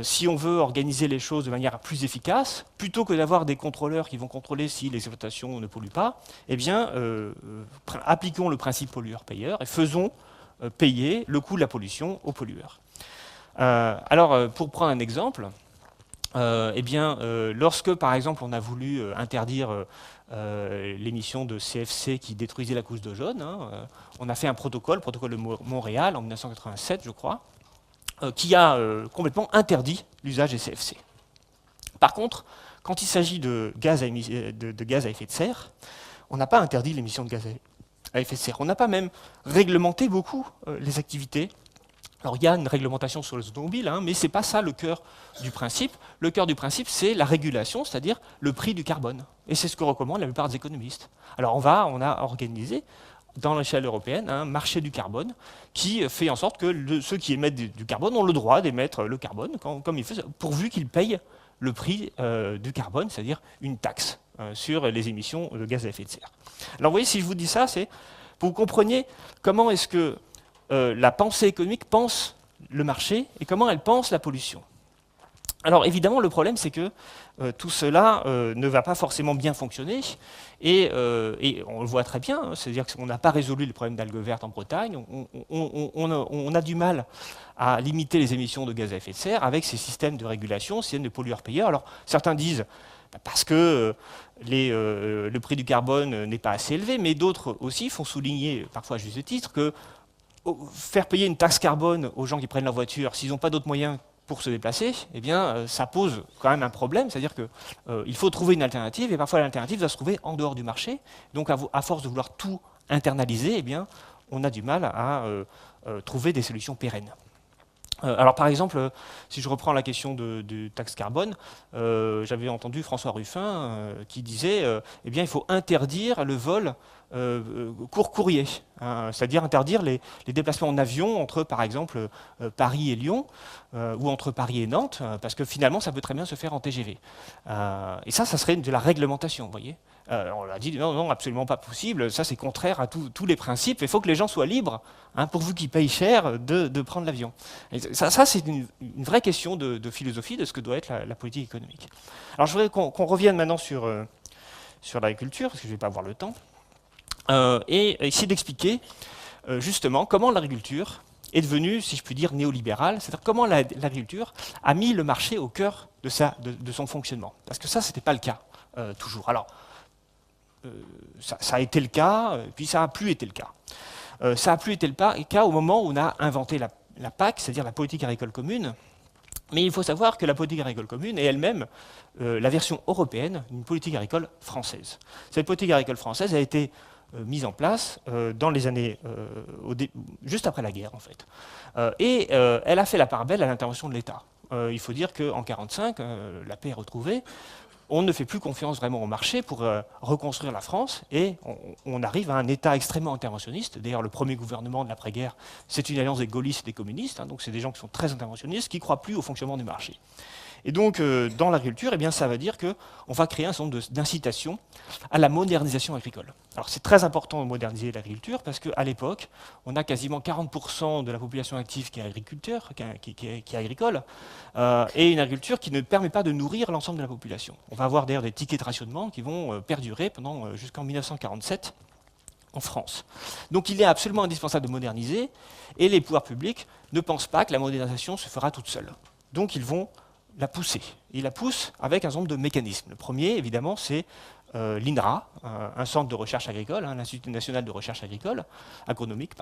si on veut organiser les choses de manière plus efficace, plutôt que d'avoir des contrôleurs qui vont contrôler si les exploitations ne polluent pas, eh bien, appliquons le principe pollueur-payeur et faisons payer le coût de la pollution aux pollueurs. Alors, pour prendre un exemple, eh bien, lorsque, par exemple, on a voulu interdire l'émission de CFC qui détruisait la couche d'ozone, on a fait un protocole, le protocole de Montréal, en 1987, je crois, qui a complètement interdit l'usage des CFC. Par contre, quand il s'agit de gaz à effet de serre, on n'a pas interdit l'émission de gaz à effet de serre. On n'a pas même réglementé beaucoup les activités. Alors il y a une réglementation sur les automobiles, mais ce n'est pas ça le cœur du principe. Le cœur du principe, c'est la régulation, c'est-à-dire le prix du carbone. Et c'est ce que recommandent la plupart des économistes. Alors on a organisé dans l'échelle européenne un marché du carbone qui fait en sorte que ceux qui émettent du carbone ont le droit d'émettre le carbone comme ils font, pourvu qu'ils payent le prix du carbone, c'est-à-dire une taxe sur les émissions de gaz à effet de serre. Alors vous voyez, si je vous dis ça, c'est pour que vous compreniez comment est-ce que la pensée économique pense le marché et comment elle pense la pollution. Alors évidemment, le problème, c'est que tout cela ne va pas forcément bien fonctionner, et on le voit très bien, c'est-à-dire qu'on n'a pas résolu le problème d'algues vertes en Bretagne, on a du mal à limiter les émissions de gaz à effet de serre avec ces systèmes de régulation, systèmes de pollueurs-payeurs. Alors certains disent parce que le prix du carbone n'est pas assez élevé, mais d'autres aussi font souligner, parfois à juste titre, que faire payer une taxe carbone aux gens qui prennent leur voiture, s'ils n'ont pas d'autres moyens pour se déplacer, eh bien, ça pose quand même un problème, c'est-à-dire qu'il faut trouver une alternative, et parfois l'alternative doit se trouver en dehors du marché. Donc, à force de vouloir tout internaliser, eh bien, on a du mal à trouver des solutions pérennes. Alors, par exemple, si je reprends la question de taxe carbone, j'avais entendu François Ruffin qui disait eh bien, il faut interdire le vol court courrier, c'est-à-dire interdire les déplacements en avion entre, par exemple, Paris et Lyon, ou entre Paris et Nantes, parce que finalement, ça peut très bien se faire en TGV. Et ça serait de la réglementation, vous voyez. On a dit non, absolument pas possible, ça c'est contraire à tous les principes, il faut que les gens soient libres, pourvu qu'ils payent cher, de prendre l'avion. Ça c'est une vraie question de philosophie de ce que doit être la politique économique. Alors je voudrais qu'on revienne maintenant sur l'agriculture, parce que je ne vais pas avoir le temps, et essayer d'expliquer justement comment l'agriculture est devenue, si je puis dire, néolibérale, c'est-à-dire comment l'agriculture a mis le marché au cœur de son fonctionnement. Parce que ça, ce n'était pas le cas toujours. Alors, ça a été le cas, puis ça n'a plus été le cas. Ça n'a plus été le cas au moment où on a inventé la PAC, c'est-à-dire la politique agricole commune. Mais il faut savoir que la politique agricole commune est elle-même la version européenne d'une politique agricole française. Cette politique agricole française a été mise en place dans les années juste après la guerre, en fait. Et elle a fait la part belle à l'intervention de l'État. Il faut dire qu'en 1945, la paix est retrouvée. On ne fait plus confiance vraiment au marché pour reconstruire la France, et on arrive à un État extrêmement interventionniste. D'ailleurs, le premier gouvernement de l'après-guerre, c'est une alliance des gaullistes et des communistes, donc c'est des gens qui sont très interventionnistes, qui ne croient plus au fonctionnement du marché. Et donc, dans l'agriculture, eh bien, ça va dire qu'on va créer un certain nombre d'incitations à la modernisation agricole. Alors, c'est très important de moderniser l'agriculture, parce qu'à l'époque, on a quasiment 40% de la population active qui est agriculteur, qui est agricole, et une agriculture qui ne permet pas de nourrir l'ensemble de la population. On va avoir d'ailleurs des tickets de rationnement qui vont perdurer jusqu'en 1947 en France. Donc, il est absolument indispensable de moderniser, et les pouvoirs publics ne pensent pas que la modernisation se fera toute seule. Donc, ils vont la pousser. Ils la poussent avec un certain nombre de mécanismes. Le premier, évidemment, c'est l'INRA, un centre de recherche agricole, l'Institut national de recherche agricole, agronomique,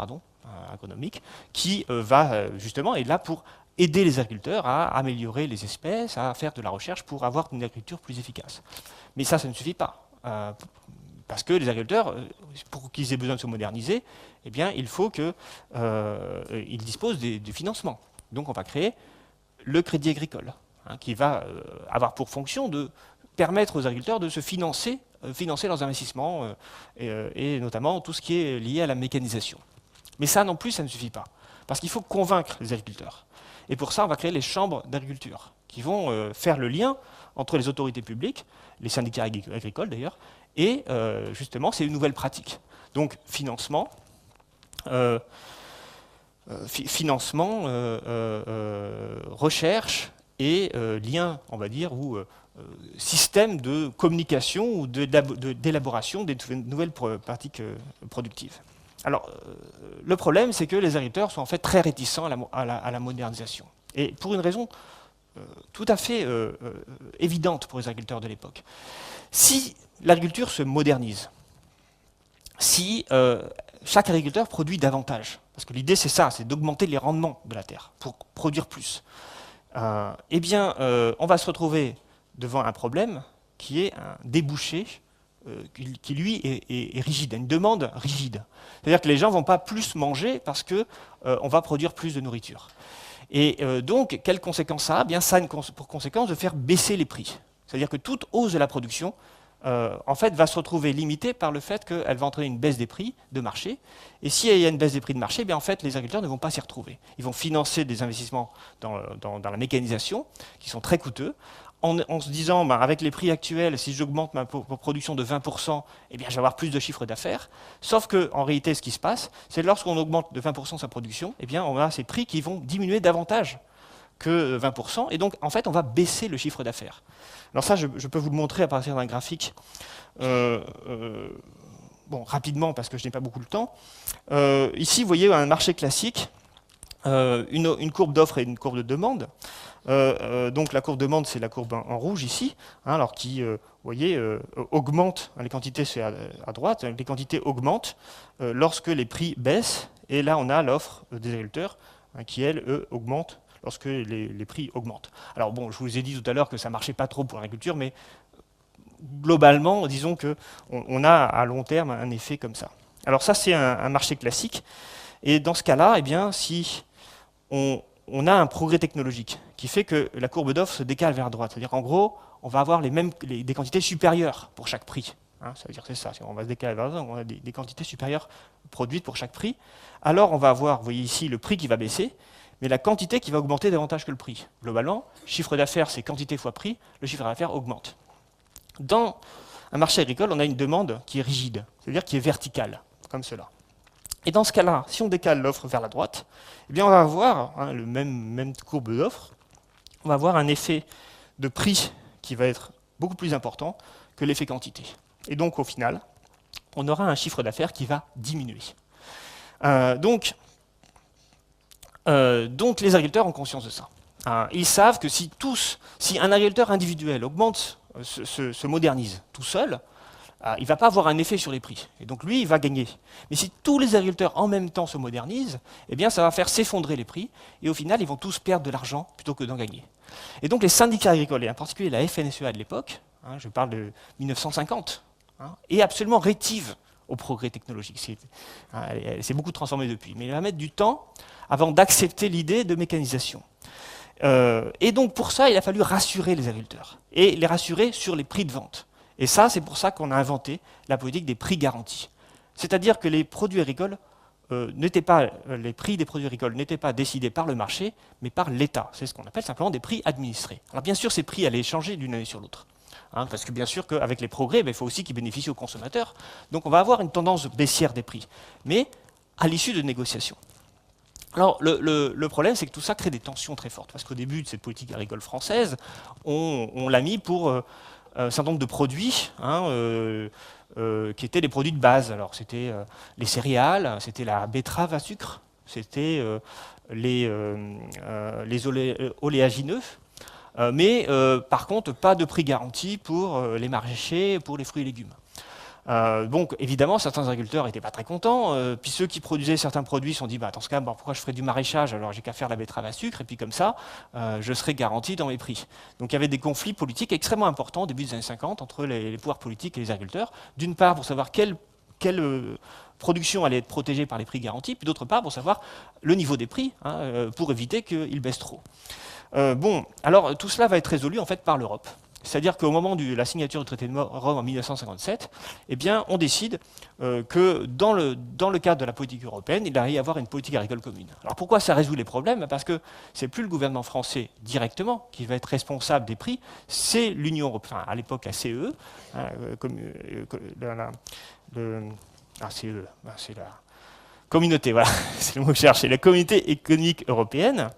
qui va justement est là pour aider les agriculteurs à améliorer les espèces, à faire de la recherche pour avoir une agriculture plus efficace. Mais ça ne suffit pas. Parce que les agriculteurs, pour qu'ils aient besoin de se moderniser, eh bien, il faut qu'ils disposent du financement. Donc on va créer le crédit agricole, qui va avoir pour fonction de permettre aux agriculteurs de se financer leurs investissements, et notamment tout ce qui est lié à la mécanisation. Mais ça non plus, ça ne suffit pas. Parce qu'il faut convaincre les agriculteurs. Et pour ça, on va créer les chambres d'agriculture, qui vont faire le lien entre les autorités publiques, les syndicats agricoles d'ailleurs, et justement, c'est une nouvelle pratique. Donc, financement, recherche et lien, on va dire, ou système de communication ou d'élaboration des nouvelles pratiques productives. Alors, le problème, c'est que les agriculteurs sont en fait très réticents à la modernisation. Et pour une raison tout à fait évidente pour les agriculteurs de l'époque. Si l'agriculture se modernise, si chaque agriculteur produit davantage, parce que l'idée c'est ça, c'est d'augmenter les rendements de la terre pour produire plus, eh bien, on va se retrouver devant un problème qui est un débouché qui lui est rigide, une demande rigide. C'est-à-dire que les gens ne vont pas plus manger parce qu'on va produire plus de nourriture. Et donc, quelle conséquence ça a? Bien, ça a pour conséquence de faire baisser les prix. C'est-à-dire que toute hausse de la production, en fait, va se retrouver limitée par le fait qu'elle va entraîner une baisse des prix de marché. Et s'il y a une baisse des prix de marché, bien, en fait, les agriculteurs ne vont pas s'y retrouver. Ils vont financer des investissements dans la mécanisation, qui sont très coûteux, en se disant, ben, avec les prix actuels, si j'augmente ma production de 20%, eh bien, je vais avoir plus de chiffre d'affaires. Sauf qu'en réalité, ce qui se passe, c'est que lorsqu'on augmente de 20% sa production, eh bien, on a ces prix qui vont diminuer davantage que 20%, et donc, en fait, on va baisser le chiffre d'affaires. Alors ça, je peux vous le montrer à partir d'un graphique, bon, rapidement, parce que je n'ai pas beaucoup de temps. Ici, vous voyez un marché classique, une courbe d'offre et une courbe de demande. Donc la courbe de demande, c'est la courbe en rouge ici, alors qui, vous voyez, augmente, les quantités c'est à droite, les quantités augmentent lorsque les prix baissent, et là on a l'offre des agriculteurs qui, elle, augmente lorsque les prix augmentent. Alors bon, je vous ai dit tout à l'heure que ça ne marchait pas trop pour l'agriculture, mais globalement, disons qu'on a à long terme un effet comme ça. Alors ça, c'est un marché classique, et dans ce cas-là, eh bien, si on a un progrès technologique qui fait que la courbe d'offre se décale vers droite. C'est-à-dire qu'en gros, on va avoir des quantités supérieures pour chaque prix. Ça veut dire que c'est ça. On va se décaler vers droite, on a des quantités supérieures produites pour chaque prix. Alors on va avoir, vous voyez ici, le prix qui va baisser, mais la quantité qui va augmenter davantage que le prix. Globalement, chiffre d'affaires, c'est quantité fois prix, le chiffre d'affaires augmente. Dans un marché agricole, on a une demande qui est rigide, c'est-à-dire qui est verticale, comme cela. Et dans ce cas-là, si on décale l'offre vers la droite, eh bien on va avoir le même courbe d'offre, on va avoir un effet de prix qui va être beaucoup plus important que l'effet quantité. Et donc au final, on aura un chiffre d'affaires qui va diminuer. Donc les agriculteurs ont conscience de ça. Ils savent que si un agriculteur individuel se modernise tout seul, il ne va pas avoir un effet sur les prix. Et donc lui, il va gagner. Mais si tous les agriculteurs en même temps se modernisent, eh bien ça va faire s'effondrer les prix, et au final, ils vont tous perdre de l'argent plutôt que d'en gagner. Et donc les syndicats agricoles, et en particulier la FNSEA de l'époque, je parle de 1950, est absolument rétive au progrès technologique. Elle s'est beaucoup transformée depuis, mais elle va mettre du temps avant d'accepter l'idée de mécanisation. Et donc pour ça, il a fallu rassurer les agriculteurs, et les rassurer sur les prix de vente. Et ça, c'est pour ça qu'on a inventé la politique des prix garantis. C'est-à-dire que les produits agricoles les prix des produits agricoles n'étaient pas décidés par le marché, mais par l'État. C'est ce qu'on appelle simplement des prix administrés. Alors bien sûr, ces prix allaient changer d'une année sur l'autre. Parce que bien sûr qu'avec les progrès, il faut aussi qu'ils bénéficient aux consommateurs. Donc on va avoir une tendance baissière des prix, mais à l'issue de négociations. Alors le problème, c'est que tout ça crée des tensions très fortes. Parce qu'au début de cette politique agricole française, on l'a mis pour un certain nombre de produits qui étaient des produits de base. Alors c'était les céréales, c'était la betterave à sucre, c'était les oléagineux, Mais par contre, pas de prix garanti pour les maraîchers, pour les fruits et légumes. Donc évidemment, certains agriculteurs n'étaient pas très contents, puis ceux qui produisaient certains produits se sont dit, bah, dans ce cas, pourquoi je ferais du maraîchage, alors j'ai qu'à faire la betterave à sucre, et puis comme ça, je serai garanti dans mes prix. Donc il y avait des conflits politiques extrêmement importants au début des années 50 entre les pouvoirs politiques et les agriculteurs, d'une part pour savoir quelle production allait être protégée par les prix garantis, puis d'autre part pour savoir le niveau des prix, pour éviter qu'ils baissent trop. Bon, alors tout cela va être résolu en fait par l'Europe. C'est-à-dire qu'au moment de la signature du traité de Rome en 1957, eh bien, on décide que dans le cadre de la politique européenne, il va y avoir une politique agricole commune. Alors pourquoi ça résout les problèmes? Parce que c'est plus le gouvernement français directement qui va être responsable des prix, c'est l'Union européenne, enfin, à l'époque la CE, c'est la communauté, voilà, c'est le mot que je cherchais, la communauté économique européenne.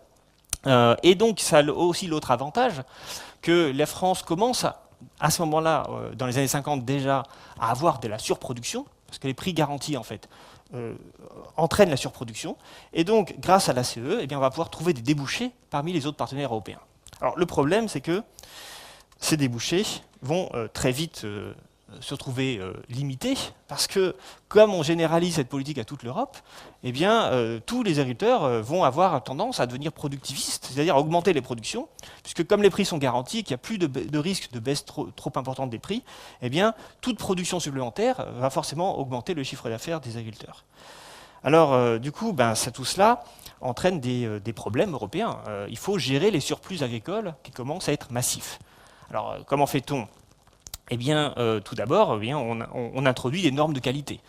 Et donc, ça a aussi l'autre avantage que la France commence à ce moment-là, dans les années 50 déjà, à avoir de la surproduction, parce que les prix garantis, en fait, entraînent la surproduction. Et donc, grâce à la CE, eh bien, on va pouvoir trouver des débouchés parmi les autres partenaires européens. Alors, le problème, c'est que ces débouchés vont très vite se trouver limités, parce que comme on généralise cette politique à toute l'Europe, eh bien, tous les agriculteurs vont avoir tendance à devenir productivistes, c'est-à-dire à augmenter les productions, puisque comme les prix sont garantis, qu'il n'y a plus de risque de baisse trop importante des prix, eh bien, toute production supplémentaire va forcément augmenter le chiffre d'affaires des agriculteurs. Alors, du coup, tout cela entraîne des problèmes européens. Il faut gérer les surplus agricoles qui commencent à être massifs. Alors, comment fait-on? Eh bien, tout d'abord, on introduit des normes de qualité.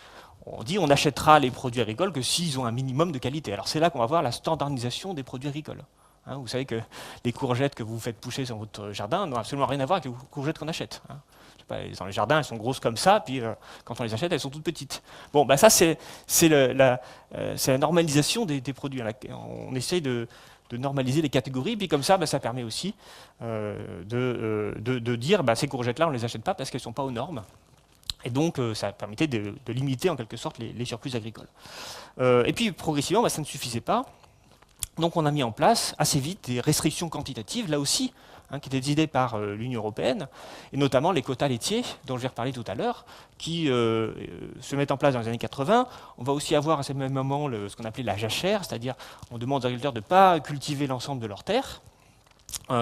On dit on n'achètera les produits agricoles que s'ils ont un minimum de qualité. Alors c'est là qu'on va voir la standardisation des produits agricoles. Vous savez que les courgettes que vous faites pousser sur votre jardin n'ont absolument rien à voir avec les courgettes qu'on achète. Je sais pas, dans les jardins, elles sont grosses comme ça, puis quand on les achète, elles sont toutes petites. Bon, ça c'est la normalisation des produits. On essaye de normaliser les catégories, puis comme ça, ça permet aussi de dire ces courgettes-là, on ne les achète pas parce qu'elles ne sont pas aux normes. Et donc, ça permettait de limiter en quelque sorte les surplus agricoles. Et puis, progressivement, ça ne suffisait pas. Donc, on a mis en place assez vite des restrictions quantitatives, là aussi, qui étaient décidées par l'Union européenne, et notamment les quotas laitiers, dont je vais reparler tout à l'heure, qui se mettent en place dans les années 80. On va aussi avoir à ce même moment ce qu'on appelait la jachère, c'est-à-dire on demande aux agriculteurs de ne pas cultiver l'ensemble de leurs terres.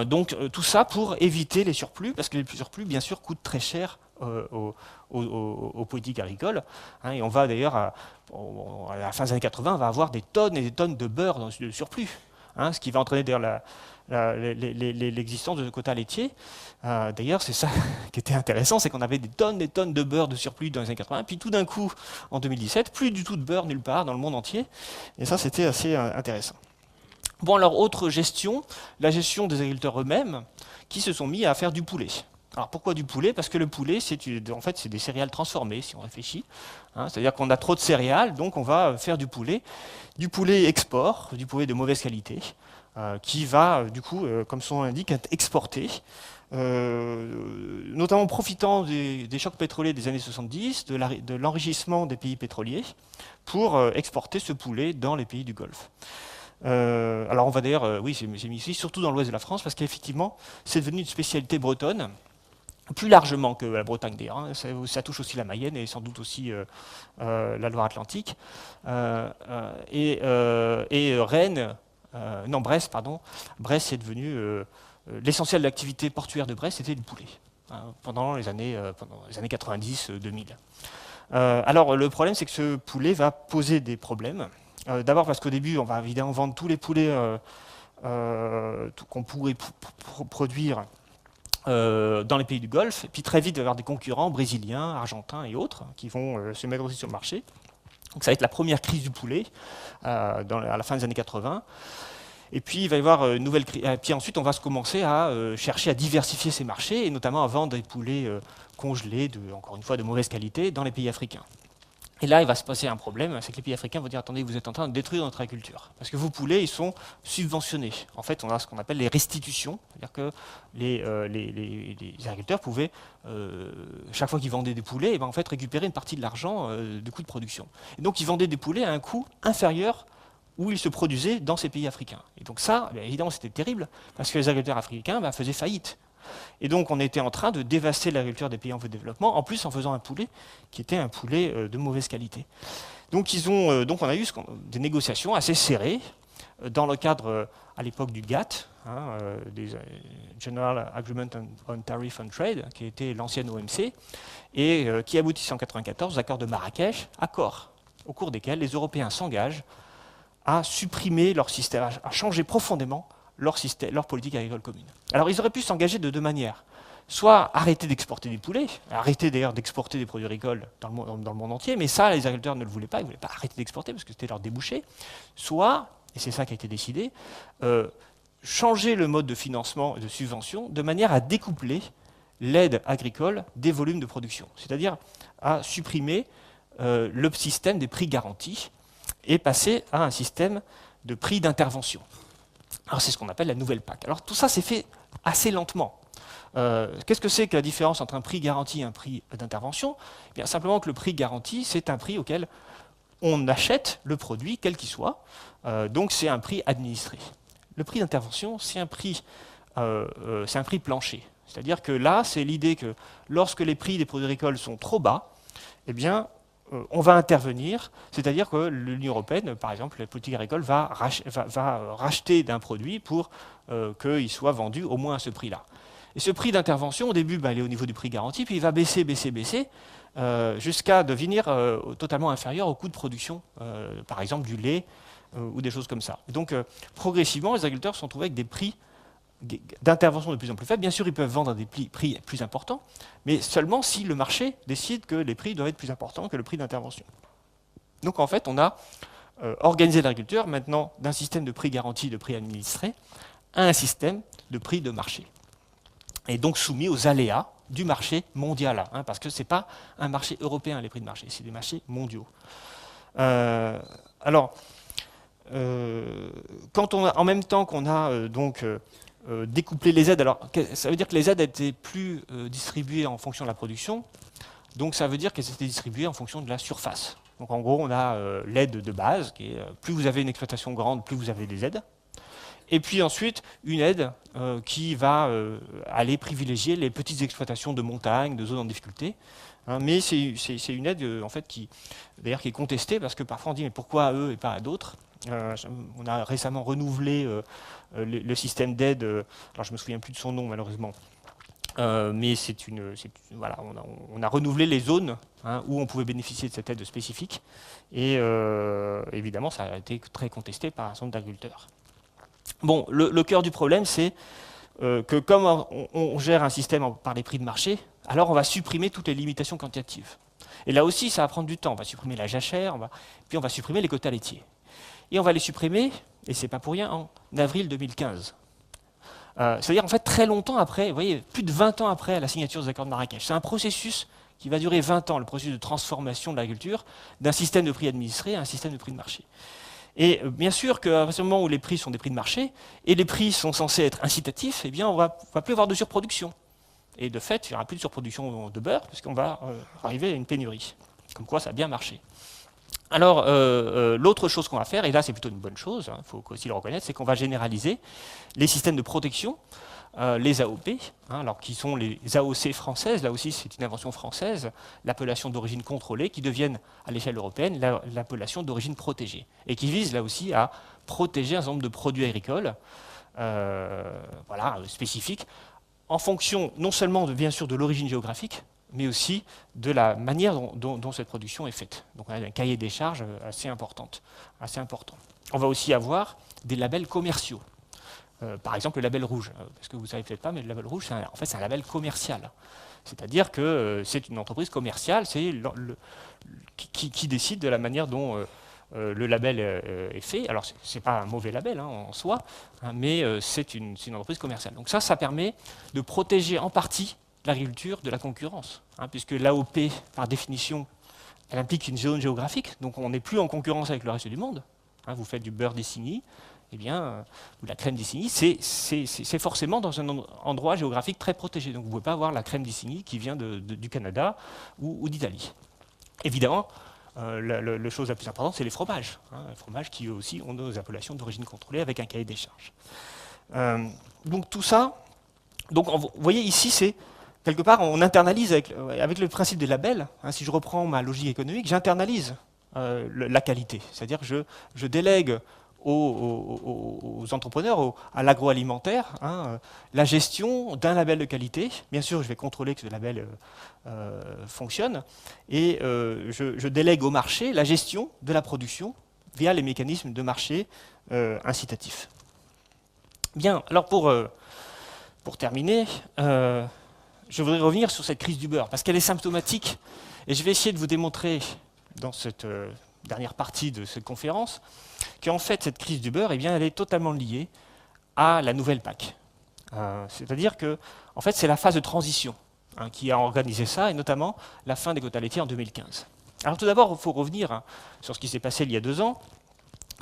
Donc tout ça pour éviter les surplus, parce que les surplus, bien sûr, coûtent très cher aux politiques agricoles. Et on va d'ailleurs, à la fin des années 80, on va avoir des tonnes et des tonnes de beurre de surplus, ce qui va entraîner d'ailleurs l'existence de quotas laitiers. D'ailleurs, c'est ça qui était intéressant, c'est qu'on avait des tonnes de beurre de surplus dans les années 80, puis tout d'un coup, en 2017, plus du tout de beurre nulle part dans le monde entier. Et ça, c'était assez intéressant. Bon, alors, autre gestion, la gestion des agriculteurs eux-mêmes, qui se sont mis à faire du poulet. Alors, pourquoi du poulet? Parce que le poulet, en fait, c'est des céréales transformées, si on réfléchit. C'est-à-dire qu'on a trop de céréales, donc on va faire du poulet export, du poulet de mauvaise qualité, qui va, du coup, comme son nom l'indique, être exporté, notamment profitant des chocs pétroliers des années 70, de l'enrichissement des pays pétroliers, pour exporter ce poulet dans les pays du Golfe. Alors on va d'ailleurs, oui, j'ai mis ici, surtout dans l'ouest de la France, parce qu'effectivement, c'est devenu une spécialité bretonne, plus largement que la Bretagne d'ailleurs. Ça touche aussi la Mayenne et sans doute aussi la Loire-Atlantique. Brest, pardon. Brest, c'est devenu l'essentiel de l'activité portuaire de Brest, c'était du poulet, pendant les années 90-2000. Alors le problème, c'est que ce poulet va poser des problèmes. D'abord parce qu'au début, on va évidemment vendre tous les poulets qu'on pourrait produire dans les pays du Golfe, et puis très vite, il va y avoir des concurrents brésiliens, argentins et autres qui vont se mettre aussi sur le marché. Donc ça va être la première crise du poulet à la fin des années 80. Et puis il va y avoir une nouvelle crise. Et puis ensuite, on va commencer à chercher à diversifier ces marchés, et notamment à vendre des poulets congelés, encore une fois, de mauvaise qualité, dans les pays africains. Et là, il va se passer un problème, c'est que les pays africains vont dire « Attendez, vous êtes en train de détruire notre agriculture. » Parce que vos poulets, ils sont subventionnés. En fait, on a ce qu'on appelle les restitutions. C'est-à-dire que les agriculteurs pouvaient, chaque fois qu'ils vendaient des poulets, en fait, récupérer une partie de l'argent du coût de production. Et donc, ils vendaient des poulets à un coût inférieur où ils se produisaient dans ces pays africains. Et donc ça, évidemment, c'était terrible, parce que les agriculteurs africains faisaient faillite. Et donc on était en train de dévaster l'agriculture des pays en voie de développement, en plus en faisant un poulet qui était un poulet de mauvaise qualité. Donc on a eu des négociations assez serrées dans le cadre, à l'époque du GATT, des General Agreement on Tariff and Trade, qui était l'ancienne OMC, et qui aboutissait en 1994 aux accords de Marrakech, accords au cours desquels les Européens s'engagent à supprimer leur système, à changer profondément leur politique agricole commune. Alors ils auraient pu s'engager de deux manières. Soit arrêter d'exporter des poulets, arrêter d'ailleurs d'exporter des produits agricoles dans le monde entier, mais ça les agriculteurs ne le voulaient pas, ils ne voulaient pas arrêter d'exporter parce que c'était leur débouché. Soit, et c'est ça qui a été décidé, changer le mode de financement et de subvention de manière à découpler l'aide agricole des volumes de production, c'est-à-dire à supprimer le système des prix garantis et passer à un système de prix d'intervention. Alors c'est ce qu'on appelle la nouvelle PAC. Alors tout ça s'est fait assez lentement. Qu'est-ce que c'est que la différence entre un prix garanti et un prix d'intervention? Eh bien, simplement que le prix garanti, c'est un prix auquel on achète le produit, quel qu'il soit, donc c'est un prix administré. Le prix d'intervention, c'est un prix plancher. C'est-à-dire que là, c'est l'idée que lorsque les prix des produits agricoles sont trop bas, eh bien, on va intervenir, c'est-à-dire que l'Union européenne, par exemple, la politique agricole va racheter d'un produit pour qu'il soit vendu au moins à ce prix-là. Et ce prix d'intervention, au début, il est au niveau du prix garanti, puis il va baisser, jusqu'à devenir totalement inférieur au coût de production, par exemple du lait ou des choses comme ça. Et donc, progressivement, les agriculteurs se sont trouvés avec des prix d'intervention de plus en plus faibles. Bien sûr, ils peuvent vendre à des prix plus importants, mais seulement si le marché décide que les prix doivent être plus importants que le prix d'intervention. Donc en fait, on a organisé l'agriculture maintenant d'un système de prix garanti, de prix administré, à un système de prix de marché. Et donc soumis aux aléas du marché mondial, parce que ce n'est pas un marché européen, les prix de marché, c'est des marchés mondiaux. En même temps qu'on a découpler les aides. Alors, ça veut dire que les aides étaient plus distribuées en fonction de la production. Donc, ça veut dire qu'elles étaient distribuées en fonction de la surface. Donc, en gros, on a l'aide de base, qui est plus vous avez une exploitation grande, plus vous avez des aides. Et puis ensuite, une aide qui va aller privilégier les petites exploitations de montagne, de zones en difficulté. Mais c'est une aide en fait, qui est contestée, parce que parfois on dit mais pourquoi à eux et pas à d'autres? On a récemment renouvelé le système d'aide, alors je ne me souviens plus de son nom malheureusement, mais on a renouvelé les zones où on pouvait bénéficier de cette aide spécifique, et évidemment ça a été très contesté par un certain nombre d'agriculteurs. Bon, le cœur du problème, c'est que comme on gère un système par les prix de marché, alors on va supprimer toutes les limitations quantitatives. Et là aussi, ça va prendre du temps. On va supprimer la jachère, puis on va supprimer les quotas laitiers. Et on va les supprimer, et ce n'est pas pour rien, en avril 2015. C'est-à-dire en fait très longtemps après, vous voyez, plus de 20 ans après la signature des accords de Marrakech. C'est un processus qui va durer 20 ans, le processus de transformation de l'agriculture d'un système de prix administré à un système de prix de marché. Et bien sûr qu'à partir du moment où les prix sont des prix de marché, et les prix sont censés être incitatifs, eh bien on ne va plus avoir de surproduction. Et de fait, il n'y aura plus de surproduction de beurre, puisqu'on va arriver à une pénurie. Comme quoi, ça a bien marché. Alors, l'autre chose qu'on va faire, et là c'est plutôt une bonne chose, il faut aussi le reconnaître, c'est qu'on va généraliser les systèmes de protection, les AOP, alors qui sont les AOC françaises, là aussi c'est une invention française, l'appellation d'origine contrôlée, qui deviennent à l'échelle européenne l'appellation d'origine protégée, et qui vise là aussi à protéger un certain nombre de produits agricoles spécifiques, en fonction non seulement bien sûr de l'origine géographique, mais aussi de la manière dont cette production est faite. Donc on a un cahier des charges assez important. On va aussi avoir des labels commerciaux. Par exemple le label rouge, parce que vous ne savez peut-être pas, mais le label rouge, c'est un label commercial. C'est-à-dire que c'est une entreprise commerciale, c'est qui décide de la manière dont le label est fait. Alors ce n'est pas un mauvais label en soi, mais c'est une entreprise commerciale. Donc ça permet de protéger en partie l'agriculture de la concurrence, puisque l'AOP, par définition, elle implique une zone géographique, donc on n'est plus en concurrence avec le reste du monde. Vous faites du beurre d'Essigny, ou de la crème d'Essigny, c'est forcément dans un endroit géographique très protégé. Donc vous ne pouvez pas avoir la crème d'Essigny qui vient du Canada ou d'Italie. Évidemment, La chose la plus importante, c'est les fromages. Les fromages qui, eux aussi, ont nos appellations d'origine contrôlée avec un cahier des charges. Donc tout ça, vous voyez ici, c'est quelque part, on internalise avec le principe des labels. Si je reprends ma logique économique, j'internalise la qualité. C'est-à-dire que je délègue aux entrepreneurs, à l'agroalimentaire, la gestion d'un label de qualité. Bien sûr, je vais contrôler que ce label fonctionne. Et je délègue au marché la gestion de la production via les mécanismes de marché incitatifs. Bien, alors pour terminer, je voudrais revenir sur cette crise du beurre, parce qu'elle est symptomatique, et je vais essayer de vous démontrer dans cette dernière partie de cette conférence qu'en fait, cette crise du beurre, eh bien, elle est totalement liée à la nouvelle PAC. C'est-à-dire que en fait, c'est la phase de transition qui a organisé ça, et notamment la fin des quotas laitiers en 2015. Alors tout d'abord, il faut revenir sur ce qui s'est passé il y a 2 ans.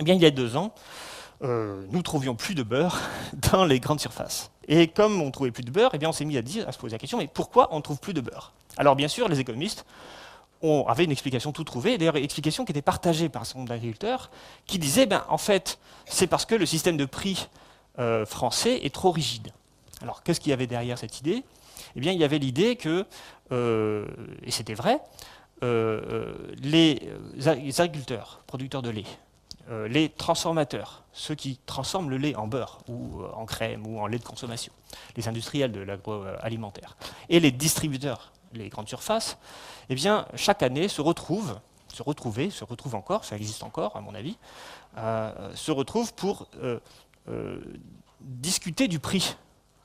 Eh bien, il y a 2 ans, nous ne trouvions plus de beurre dans les grandes surfaces. Et comme on ne trouvait plus de beurre, eh bien on s'est mis à se poser la question, mais pourquoi on ne trouve plus de beurre? Alors bien sûr, les économistes avaient une explication toute trouvée, d'ailleurs une explication qui était partagée par un certain nombre d'agriculteurs, qui disaient, en fait, c'est parce que le système de prix français est trop rigide. Alors qu'est-ce qu'il y avait derrière cette idée? Eh bien il y avait l'idée que, et c'était vrai, les agriculteurs, producteurs de lait, les transformateurs, ceux qui transforment le lait en beurre ou en crème ou en lait de consommation, les industriels de l'agroalimentaire, et les distributeurs, les grandes surfaces, eh bien, chaque année se retrouvent encore, ça existe encore à mon avis, se retrouvent pour discuter du prix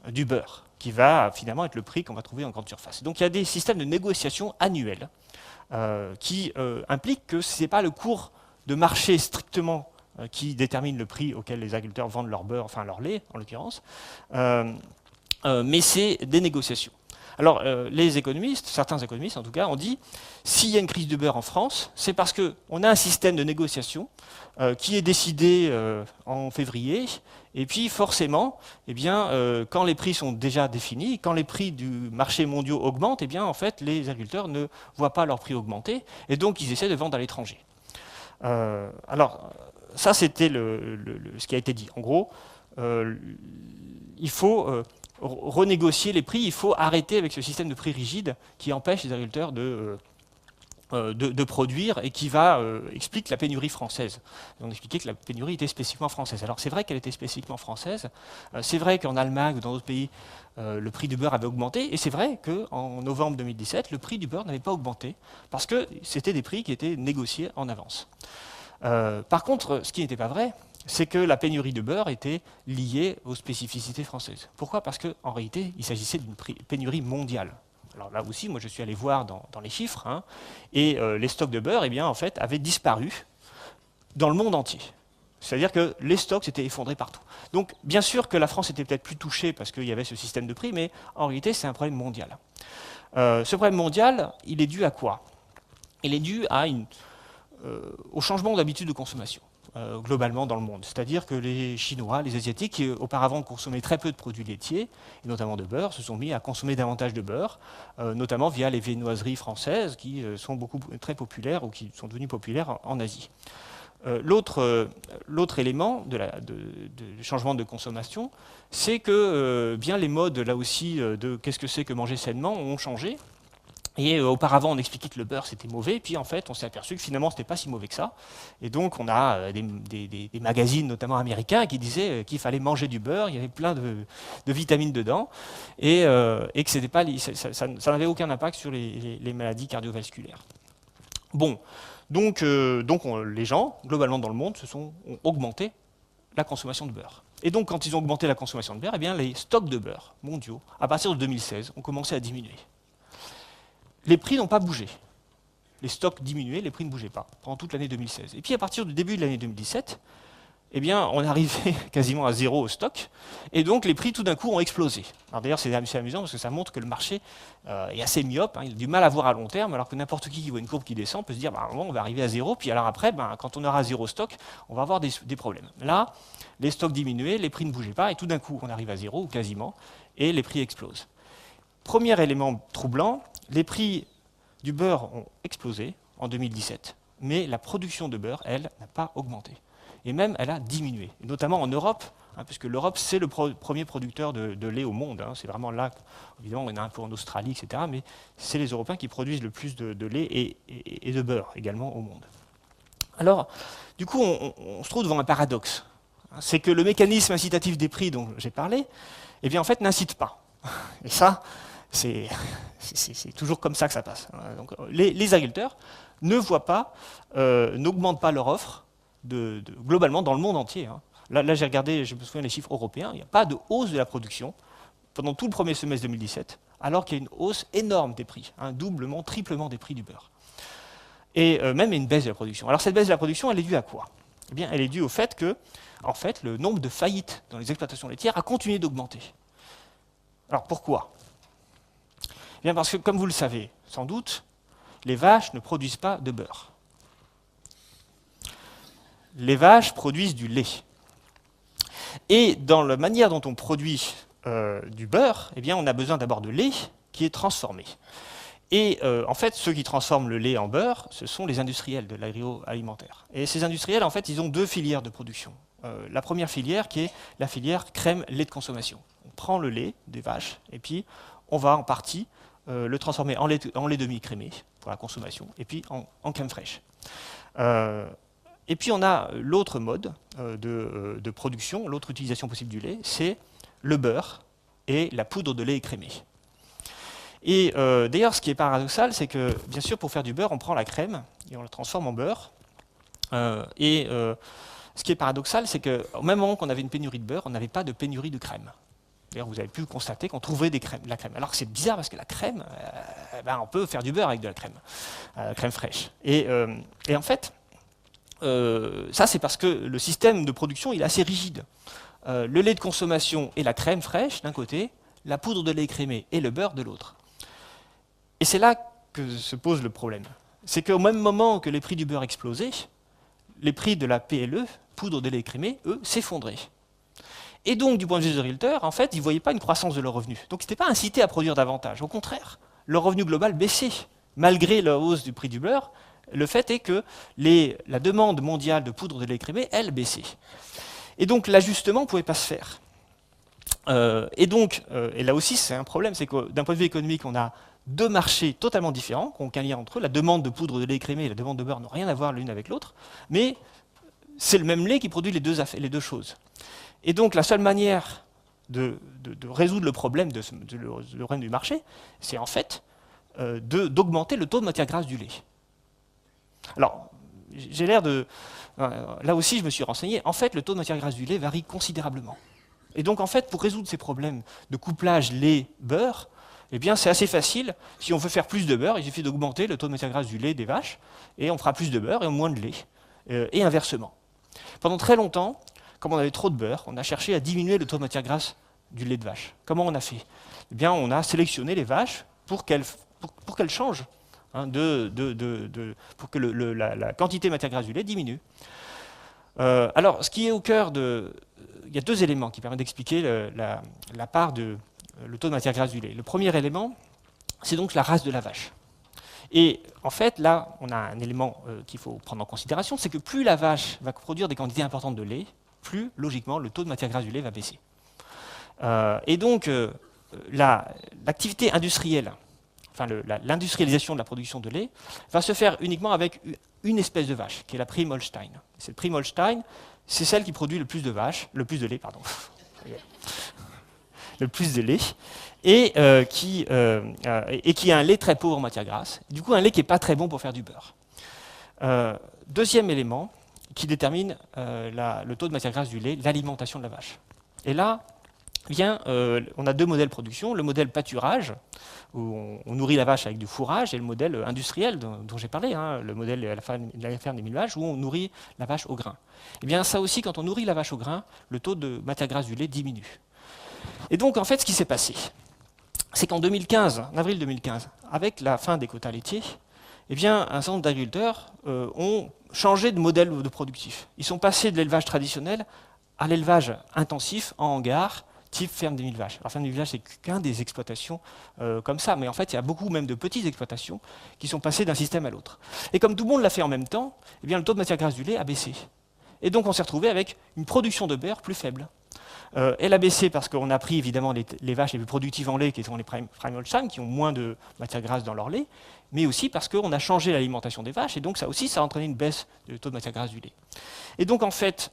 du beurre, qui va finalement être le prix qu'on va trouver en grande surface. Donc il y a des systèmes de négociation annuels qui impliquent que ce n'est pas le cours de marché strictement qui détermine le prix auquel les agriculteurs vendent leur beurre, enfin leur lait en l'occurrence, mais c'est des négociations. Alors les économistes, certains économistes en tout cas, ont dit s'il y a une crise du beurre en France, c'est parce qu'on a un système de négociation qui est décidé en février, et puis forcément, eh bien, quand les prix sont déjà définis, quand les prix du marché mondiaux augmentent, eh bien, en fait, les agriculteurs ne voient pas leurs prix augmenter, et donc ils essaient de vendre à l'étranger. Alors, ça c'était ce qui a été dit. En gros, il faut renégocier les prix, il faut arrêter avec ce système de prix rigide qui empêche les agriculteurs de produire et qui explique la pénurie française. On expliquait que la pénurie était spécifiquement française. Alors c'est vrai qu'elle était spécifiquement française, c'est vrai qu'en Allemagne ou dans d'autres pays, le prix du beurre avait augmenté, et c'est vrai qu'en novembre 2017, le prix du beurre n'avait pas augmenté, parce que c'était des prix qui étaient négociés en avance. Par contre, ce qui n'était pas vrai, c'est que la pénurie de beurre était liée aux spécificités françaises. Pourquoi? Parce qu'en réalité, il s'agissait d'une pénurie mondiale. Alors là aussi, moi je suis allé voir dans les chiffres, et les stocks de beurre, eh bien, en fait, avaient disparu dans le monde entier. C'est-à-dire que les stocks s'étaient effondrés partout. Donc bien sûr que la France était peut-être plus touchée parce qu'il y avait ce système de prix, mais en réalité c'est un problème mondial. Ce problème mondial, il est dû à quoi? Il est dû au changement d'habitude de consommation. Globalement dans le monde. C'est-à-dire que les Chinois, les Asiatiques, qui auparavant consommaient très peu de produits laitiers, et notamment de beurre, se sont mis à consommer davantage de beurre, notamment via les viennoiseries françaises qui sont très populaires ou qui sont devenues populaires en Asie. L'autre élément du changement de consommation, c'est que bien les modes, là aussi, de qu'est-ce que c'est que manger sainement, ont changé. Et auparavant, on expliquait que le beurre, c'était mauvais, puis en fait, on s'est aperçu que finalement, ce n'était pas si mauvais que ça. Et donc, on a des magazines, notamment américains, qui disaient qu'il fallait manger du beurre, il y avait plein de vitamines dedans, et que c'était pas, ça n'avait aucun impact sur les maladies cardiovasculaires. Bon, donc les gens, globalement dans le monde, ont augmenté la consommation de beurre. Et donc, quand ils ont augmenté la consommation de beurre, eh bien, les stocks de beurre mondiaux, à partir de 2016, ont commencé à diminuer. Les prix n'ont pas bougé. Les stocks diminuaient, les prix ne bougeaient pas pendant toute l'année 2016. Et puis à partir du début de l'année 2017, eh bien, on arrivait quasiment à zéro au stock, et donc les prix tout d'un coup ont explosé. Alors d'ailleurs, c'est assez amusant parce que ça montre que le marché est assez myope, il a du mal à voir à long terme, alors que n'importe qui voit une courbe qui descend peut se dire, à un moment, on va arriver à zéro, puis alors après, quand on aura zéro stock, on va avoir des problèmes. Là, les stocks diminuaient, les prix ne bougeaient pas, et tout d'un coup, on arrive à zéro, ou quasiment, et les prix explosent. Premier élément troublant, les prix du beurre ont explosé en 2017, mais la production de beurre, elle, n'a pas augmenté. Et même, elle a diminué, notamment en Europe, puisque l'Europe, c'est le premier producteur de lait au monde. C'est vraiment là, évidemment, on en a un peu en Australie, etc., mais c'est les Européens qui produisent le plus de lait et de beurre également au monde. Alors, du coup, on se trouve devant un paradoxe. C'est que le mécanisme incitatif des prix dont j'ai parlé, eh bien, en fait, n'incite pas. Et ça, c'est toujours comme ça que ça passe. Donc, les agriculteurs ne voient pas, n'augmentent pas leur offre globalement dans le monde entier. Là, j'ai regardé, je me souviens des chiffres européens, il n'y a pas de hausse de la production pendant tout le premier semestre 2017, alors qu'il y a une hausse énorme des prix, doublement, triplement des prix du beurre. Et même une baisse de la production. Alors cette baisse de la production, elle est due à quoi? Eh bien, elle est due au fait que, en fait, le nombre de faillites dans les exploitations laitières a continué d'augmenter. Alors pourquoi? Eh bien parce que, comme vous le savez, sans doute, les vaches ne produisent pas de beurre. Les vaches produisent du lait. Et dans la manière dont on produit du beurre, eh bien, on a besoin d'abord de lait qui est transformé. Et en fait, ceux qui transforment le lait en beurre, ce sont les industriels de l'agroalimentaire. Et ces industriels, en fait, ils ont deux filières de production. La première filière qui est la filière crème-lait de consommation. On prend le lait des vaches et puis on va en partie le transformer en lait demi-crémé pour la consommation et puis en crème fraîche. Et puis on a l'autre mode de production, l'autre utilisation possible du lait, c'est le beurre et la poudre de lait écrémé. Et d'ailleurs, ce qui est paradoxal, c'est que, bien sûr, pour faire du beurre, on prend la crème et on la transforme en beurre. Ce qui est paradoxal, c'est qu'au même moment qu'on avait une pénurie de beurre, on n'avait pas de pénurie de crème. D'ailleurs, vous avez pu constater qu'on trouvait de la crème. Alors que c'est bizarre parce que la crème, on peut faire du beurre avec de la crème fraîche. Et en fait, ça, c'est parce que le système de production il est assez rigide. Le lait de consommation et la crème fraîche d'un côté, la poudre de lait écrémé et le beurre de l'autre. Et c'est là que se pose le problème. C'est qu'au même moment que les prix du beurre explosaient, les prix de la PLE, poudre de lait écrémé, eux, s'effondraient. Et donc, du point de vue des agriculteurs, en fait, ils ne voyaient pas une croissance de leurs revenus. Donc, ils n'étaient pas incités à produire davantage. Au contraire, leur revenu global baissait. Malgré la hausse du prix du beurre, le fait est que la demande mondiale de poudre de lait écrémé, elle, baissait. Et donc, l'ajustement ne pouvait pas se faire. Et là aussi, c'est un problème, c'est que d'un point de vue économique, on a deux marchés totalement différents, qui n'ont aucun lien entre eux. La demande de poudre de lait écrémé et la demande de beurre n'ont rien à voir l'une avec l'autre, mais c'est le même lait qui produit les deux choses. Et donc la seule manière de résoudre le problème du marché, c'est en fait d'augmenter le taux de matière grasse du lait. Alors, j'ai l'air de... là aussi, je me suis renseigné. En fait, le taux de matière grasse du lait varie considérablement. Et donc, en fait, pour résoudre ces problèmes de couplage lait-beurre, eh bien, c'est assez facile. Si on veut faire plus de beurre, il suffit d'augmenter le taux de matière grasse du lait des vaches, et on fera plus de beurre et moins de lait, et inversement. Pendant très longtemps, comme on avait trop de beurre, on a cherché à diminuer le taux de matière grasse du lait de vache. Comment on a fait? Eh bien, on a sélectionné les vaches pour qu'elles changent, pour que la quantité de matière grasse du lait diminue. Alors, ce qui est au cœur de... Il y a deux éléments qui permettent d'expliquer la part le taux de matière grasse du lait. Le premier élément, c'est donc la race de la vache. Et en fait, là, on a un élément qu'il faut prendre en considération, c'est que plus la vache va produire des quantités importantes de lait, plus, logiquement, le taux de matière grasse du lait va baisser. Et donc, l'activité industrielle, enfin l'industrialisation de la production de lait, va se faire uniquement avec une espèce de vache, qui est la Prim Holstein. Cette Prim Holstein, c'est celle qui produit le plus de lait, pardon. Le plus de lait, et qui a un lait très pauvre en matière grasse, du coup un lait qui n'est pas très bon pour faire du beurre. Deuxième élément qui détermine le taux de matière grasse du lait, l'alimentation de la vache. Et là, on a deux modèles de production, le modèle pâturage, où on nourrit la vache avec du fourrage, et le modèle industriel dont j'ai parlé, le modèle de la ferme des 1000 vaches, où on nourrit la vache au grain. Et bien ça aussi, quand on nourrit la vache au grain, le taux de matière grasse du lait diminue. Et donc, en fait, ce qui s'est passé, c'est qu'en 2015, en avril 2015, avec la fin des quotas laitiers, eh bien, un certain nombre d'agriculteurs ont changé de modèle de productif. Ils sont passés de l'élevage traditionnel à l'élevage intensif en hangar, type ferme des 1000 vaches. Alors ferme des 1000 vaches, c'est qu'un des exploitations comme ça, mais en fait il y a beaucoup même de petites exploitations qui sont passées d'un système à l'autre. Et comme tout le monde l'a fait en même temps, eh bien, le taux de matière grasse du lait a baissé. Et donc on s'est retrouvé avec une production de beurre plus faible. Elle a baissé parce qu'on a pris évidemment les vaches les plus productives en lait, qui sont les Prime Holstein, qui ont moins de matière grasse dans leur lait, mais aussi parce qu'on a changé l'alimentation des vaches, et donc ça aussi, ça a entraîné une baisse du taux de matière grasse du lait. Et donc en fait,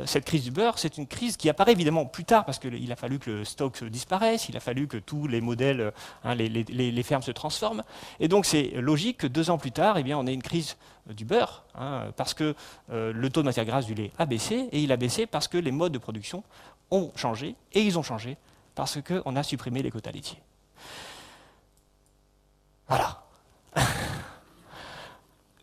cette crise du beurre, c'est une crise qui apparaît évidemment plus tard, parce qu'il a fallu que le stock disparaisse, il a fallu que tous les modèles, les fermes se transforment, et donc c'est logique que 2 ans plus tard, eh bien, on ait une crise du beurre, parce que le taux de matière grasse du lait a baissé, et il a baissé parce que les modes de production ont changé, et ils ont changé parce qu'on a supprimé les quotas laitiers. Voilà.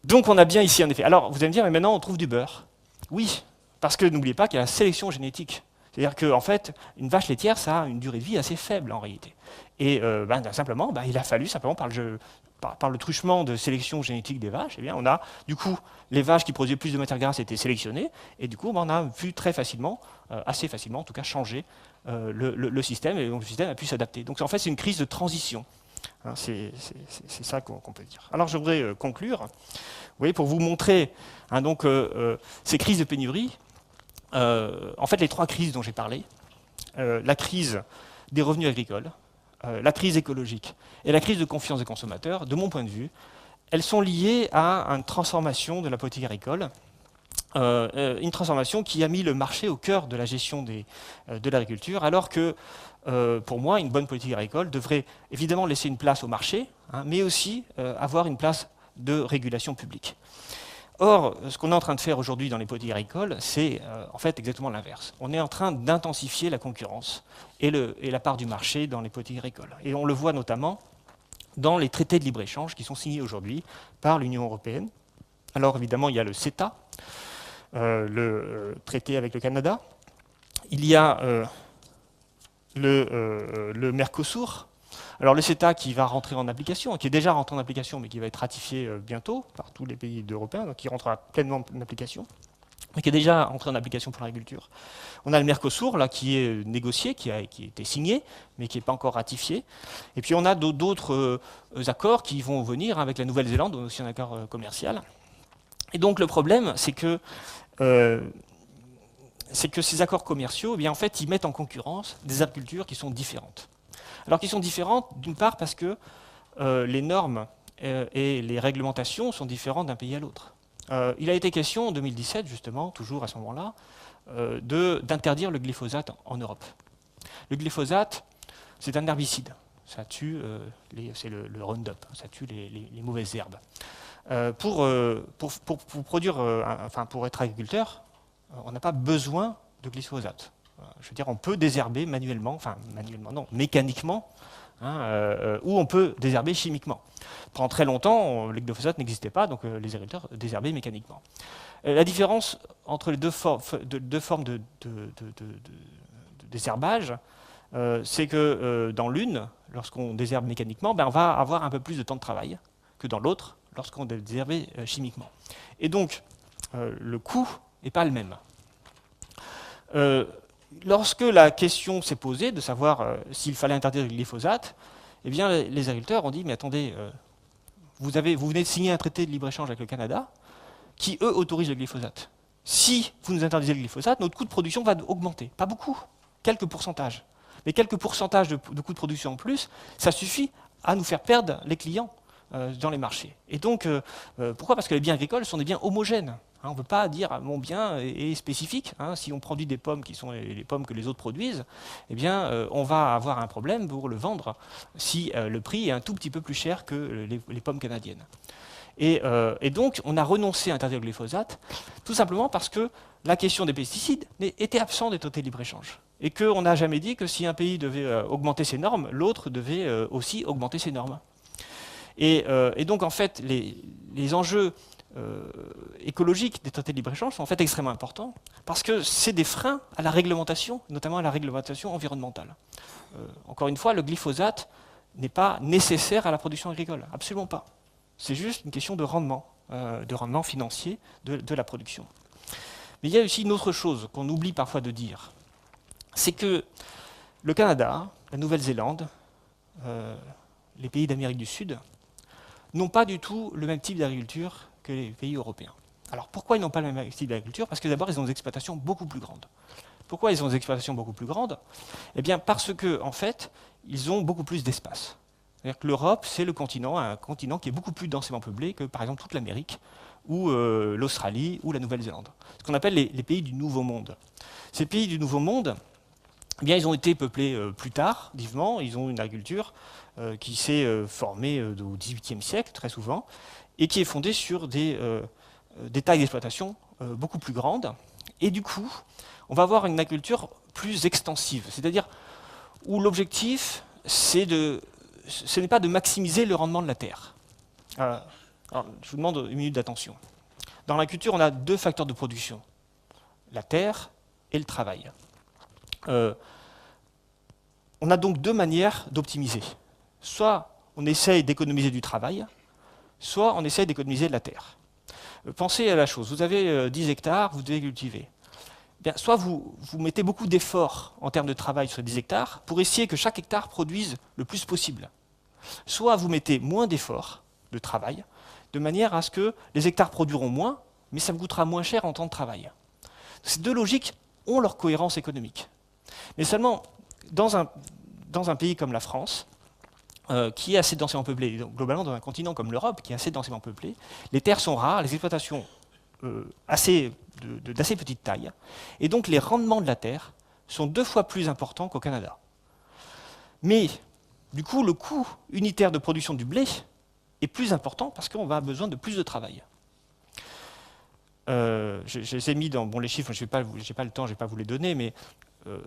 Donc on a bien ici un effet. Alors vous allez me dire, mais maintenant on trouve du beurre. Oui, parce que n'oubliez pas qu'il y a la sélection génétique. C'est-à-dire qu'en fait, une vache laitière, ça a une durée de vie assez faible en réalité. Et simplement, il a fallu, simplement par le truchement de sélection génétique des vaches, eh bien, on a, du coup, les vaches qui produisaient plus de matière grasse étaient sélectionnées, et du coup, on a pu très facilement, assez facilement en tout cas, changer le système, et donc le système a pu s'adapter. Donc en fait, c'est une crise de transition. Hein, c'est ça qu'on peut dire. Alors je voudrais conclure, vous voyez, pour vous montrer ces crises de pénurie, en fait les 3 crises dont j'ai parlé, la crise des revenus agricoles, la crise écologique et la crise de confiance des consommateurs, de mon point de vue, elles sont liées à une transformation de la politique agricole, une transformation qui a mis le marché au cœur de la gestion de l'agriculture, alors que, pour moi, une bonne politique agricole devrait évidemment laisser une place au marché, mais aussi avoir une place de régulation publique. Or, ce qu'on est en train de faire aujourd'hui dans les politiques agricoles, c'est en fait exactement l'inverse. On est en train d'intensifier la concurrence et la part du marché dans les politiques agricoles. Et on le voit notamment dans les traités de libre-échange qui sont signés aujourd'hui par l'Union européenne. Alors évidemment, il y a le CETA, le traité avec le Canada. Il y a le Mercosur. Alors le CETA qui va rentrer en application, qui est déjà rentré en application, mais qui va être ratifié bientôt par tous les pays européens, donc qui rentrera pleinement en application, mais qui est déjà rentré en application pour l'agriculture. On a le Mercosur, là, qui est négocié, qui a été signé, mais qui n'est pas encore ratifié. Et puis on a d'autres accords qui vont venir avec la Nouvelle-Zélande, aussi un accord commercial. Et donc le problème, c'est que ces accords commerciaux, eh bien, en fait, ils mettent en concurrence des agricultures qui sont différentes. Alors qui sont différentes, d'une part, parce que les normes et les réglementations sont différentes d'un pays à l'autre. Il a été question en 2017, justement, toujours à ce moment-là, d'interdire le glyphosate en Europe. Le glyphosate, c'est un herbicide. Ça tue, c'est le Roundup, ça tue les mauvaises herbes. Pour être agriculteur, on n'a pas besoin de glyphosate. Je veux dire, on peut désherber manuellement, mécaniquement, ou on peut désherber chimiquement. Pendant très longtemps, le glyphosate n'existait pas, donc les agriculteurs désherbaient mécaniquement. La différence entre les deux formes de désherbage, c'est que dans l'une, lorsqu'on désherbe mécaniquement, on va avoir un peu plus de temps de travail que dans l'autre, lorsqu'on désherbe chimiquement. Et donc, le coût n'est pas le même. Lorsque la question s'est posée de savoir s'il fallait interdire le glyphosate, eh bien, les agriculteurs ont dit, mais attendez, vous venez de signer un traité de libre-échange avec le Canada qui, eux, autorise le glyphosate. Si vous nous interdisez le glyphosate, notre coût de production va augmenter. Pas beaucoup, quelques pourcentages. Mais quelques pourcentages de coûts de production en plus, ça suffit à nous faire perdre les clients dans les marchés. Et donc, pourquoi ? Parce que les biens agricoles sont des biens homogènes. On ne peut pas dire mon bien est spécifique. Si on produit des pommes qui sont les pommes que les autres produisent, eh bien, on va avoir un problème pour le vendre si le prix est un tout petit peu plus cher que les pommes canadiennes. Et donc, on a renoncé à interdire le glyphosate, tout simplement parce que la question des pesticides était absente des traités de libre-échange. Et qu'on n'a jamais dit que si un pays devait augmenter ses normes, l'autre devait aussi augmenter ses normes. Et donc, en fait, les enjeux écologiques des traités de libre-échange sont en fait extrêmement importants parce que c'est des freins à la réglementation, notamment à la réglementation environnementale. Encore une fois, le glyphosate n'est pas nécessaire à la production agricole, absolument pas. C'est juste une question de rendement financier de la production. Mais il y a aussi une autre chose qu'on oublie parfois de dire, c'est que le Canada, la Nouvelle-Zélande, les pays d'Amérique du Sud n'ont pas du tout le même type d'agriculture que les pays européens. Alors pourquoi ils n'ont pas le même type d'agriculture? Parce que d'abord, ils ont des exploitations beaucoup plus grandes. Pourquoi ils ont des exploitations beaucoup plus grandes? Eh bien parce que, en fait, ils ont beaucoup plus d'espace. C'est-à-dire que l'Europe, c'est un continent qui est beaucoup plus densément peuplé que, par exemple, toute l'Amérique, ou l'Australie, ou la Nouvelle-Zélande. Ce qu'on appelle les pays du Nouveau Monde. Ces pays du Nouveau Monde, eh bien, ils ont été peuplés plus tardivement. Ils ont une agriculture qui s'est formée au XVIIIe siècle, très souvent, et qui est fondée sur des tailles d'exploitation beaucoup plus grandes. Et du coup, on va avoir une agriculture plus extensive, c'est-à-dire où l'objectif, ce n'est pas de maximiser le rendement de la terre. Alors, je vous demande une minute d'attention. Dans l'agriculture, on a deux facteurs de production, la terre et le travail. On a donc deux manières d'optimiser. Soit on essaye d'économiser du travail, soit on essaye d'économiser de la terre. Pensez à la chose, vous avez 10 hectares, vous devez cultiver. Bien, soit vous mettez beaucoup d'efforts en termes de travail sur 10 hectares pour essayer que chaque hectare produise le plus possible. Soit vous mettez moins d'efforts de travail, de manière à ce que les hectares produiront moins, mais ça vous coûtera moins cher en temps de travail. Ces deux logiques ont leur cohérence économique. Mais seulement, dans un pays comme la France, qui est assez densément peuplé, donc globalement dans un continent comme l'Europe, qui est assez densément peuplé, les terres sont rares, les exploitations d'assez petite taille, et donc les rendements de la terre sont 2 fois plus importants qu'au Canada. Mais, du coup, le coût unitaire de production du blé est plus important parce qu'on va avoir besoin de plus de travail. Je les ai mis dans les chiffres, je n'ai pas le temps, je ne vais pas vous les donner, mais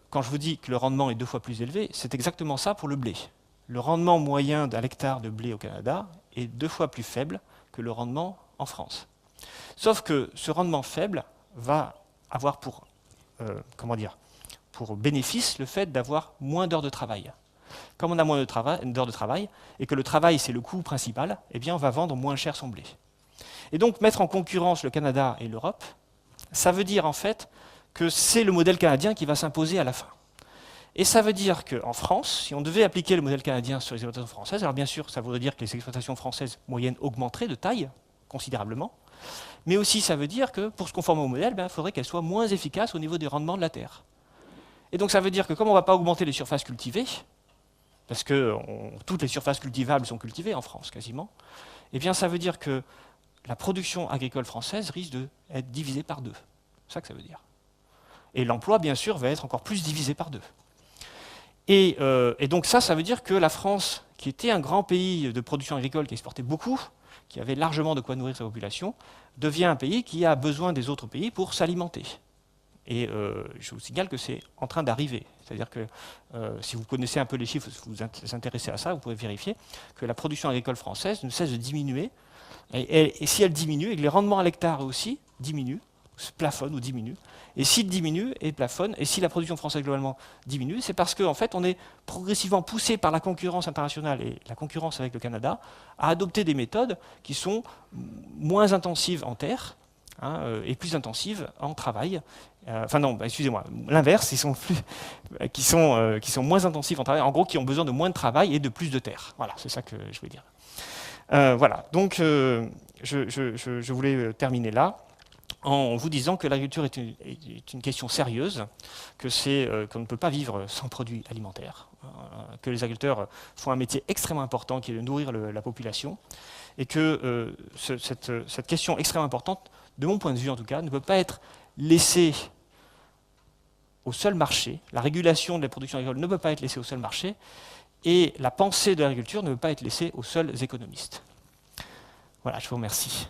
quand je vous dis que le rendement est 2 fois plus élevé, c'est exactement ça pour le blé. Le rendement moyen d'un hectare de blé au Canada est 2 fois plus faible que le rendement en France. Sauf que ce rendement faible va avoir pour bénéfice le fait d'avoir moins d'heures de travail. Comme on a moins d'heures de travail, et que le travail c'est le coût principal, eh bien on va vendre moins cher son blé. Et donc mettre en concurrence le Canada et l'Europe, ça veut dire en fait que c'est le modèle canadien qui va s'imposer à la fin. Et ça veut dire qu'en France, si on devait appliquer le modèle canadien sur les exploitations françaises, alors bien sûr ça voudrait dire que les exploitations françaises moyennes augmenteraient de taille considérablement, mais aussi ça veut dire que pour se conformer au modèle, il faudrait qu'elles soient moins efficaces au niveau des rendements de la terre. Et donc ça veut dire que comme on ne va pas augmenter les surfaces cultivées, parce que toutes les surfaces cultivables sont cultivées en France quasiment, eh bien ça veut dire que la production agricole française risque d'être divisée par 2. C'est ça que ça veut dire. Et l'emploi, bien sûr, va être encore plus divisé par 2. Et donc ça veut dire que la France, qui était un grand pays de production agricole, qui exportait beaucoup, qui avait largement de quoi nourrir sa population, devient un pays qui a besoin des autres pays pour s'alimenter. Et je vous signale que c'est en train d'arriver. C'est-à-dire que si vous connaissez un peu les chiffres, si vous vous intéressez à ça, vous pouvez vérifier que la production agricole française ne cesse de diminuer. Et si elle diminue, et que les rendements à l'hectare aussi diminuent, se plafonnent ou diminuent, et s'ils diminuent et plafonnent, et si la production française globalement diminue, c'est parce qu'en fait on est progressivement poussé par la concurrence internationale et la concurrence avec le Canada à adopter des méthodes qui sont moins intensives en terre, et plus intensives en travail. Excusez-moi, l'inverse, qui sont moins intensives en travail, en gros qui ont besoin de moins de travail et de plus de terre. Voilà, c'est ça que je voulais dire. Voilà, donc je voulais terminer là en vous disant que l'agriculture est une question sérieuse, qu'on ne peut pas vivre sans produits alimentaires, que les agriculteurs font un métier extrêmement important qui est de nourrir la population, et que cette question extrêmement importante, de mon point de vue en tout cas, ne peut pas être laissée au seul marché. La régulation de la production agricole ne peut pas être laissée au seul marché, et la pensée de l'agriculture ne peut pas être laissée aux seuls économistes. Voilà, je vous remercie.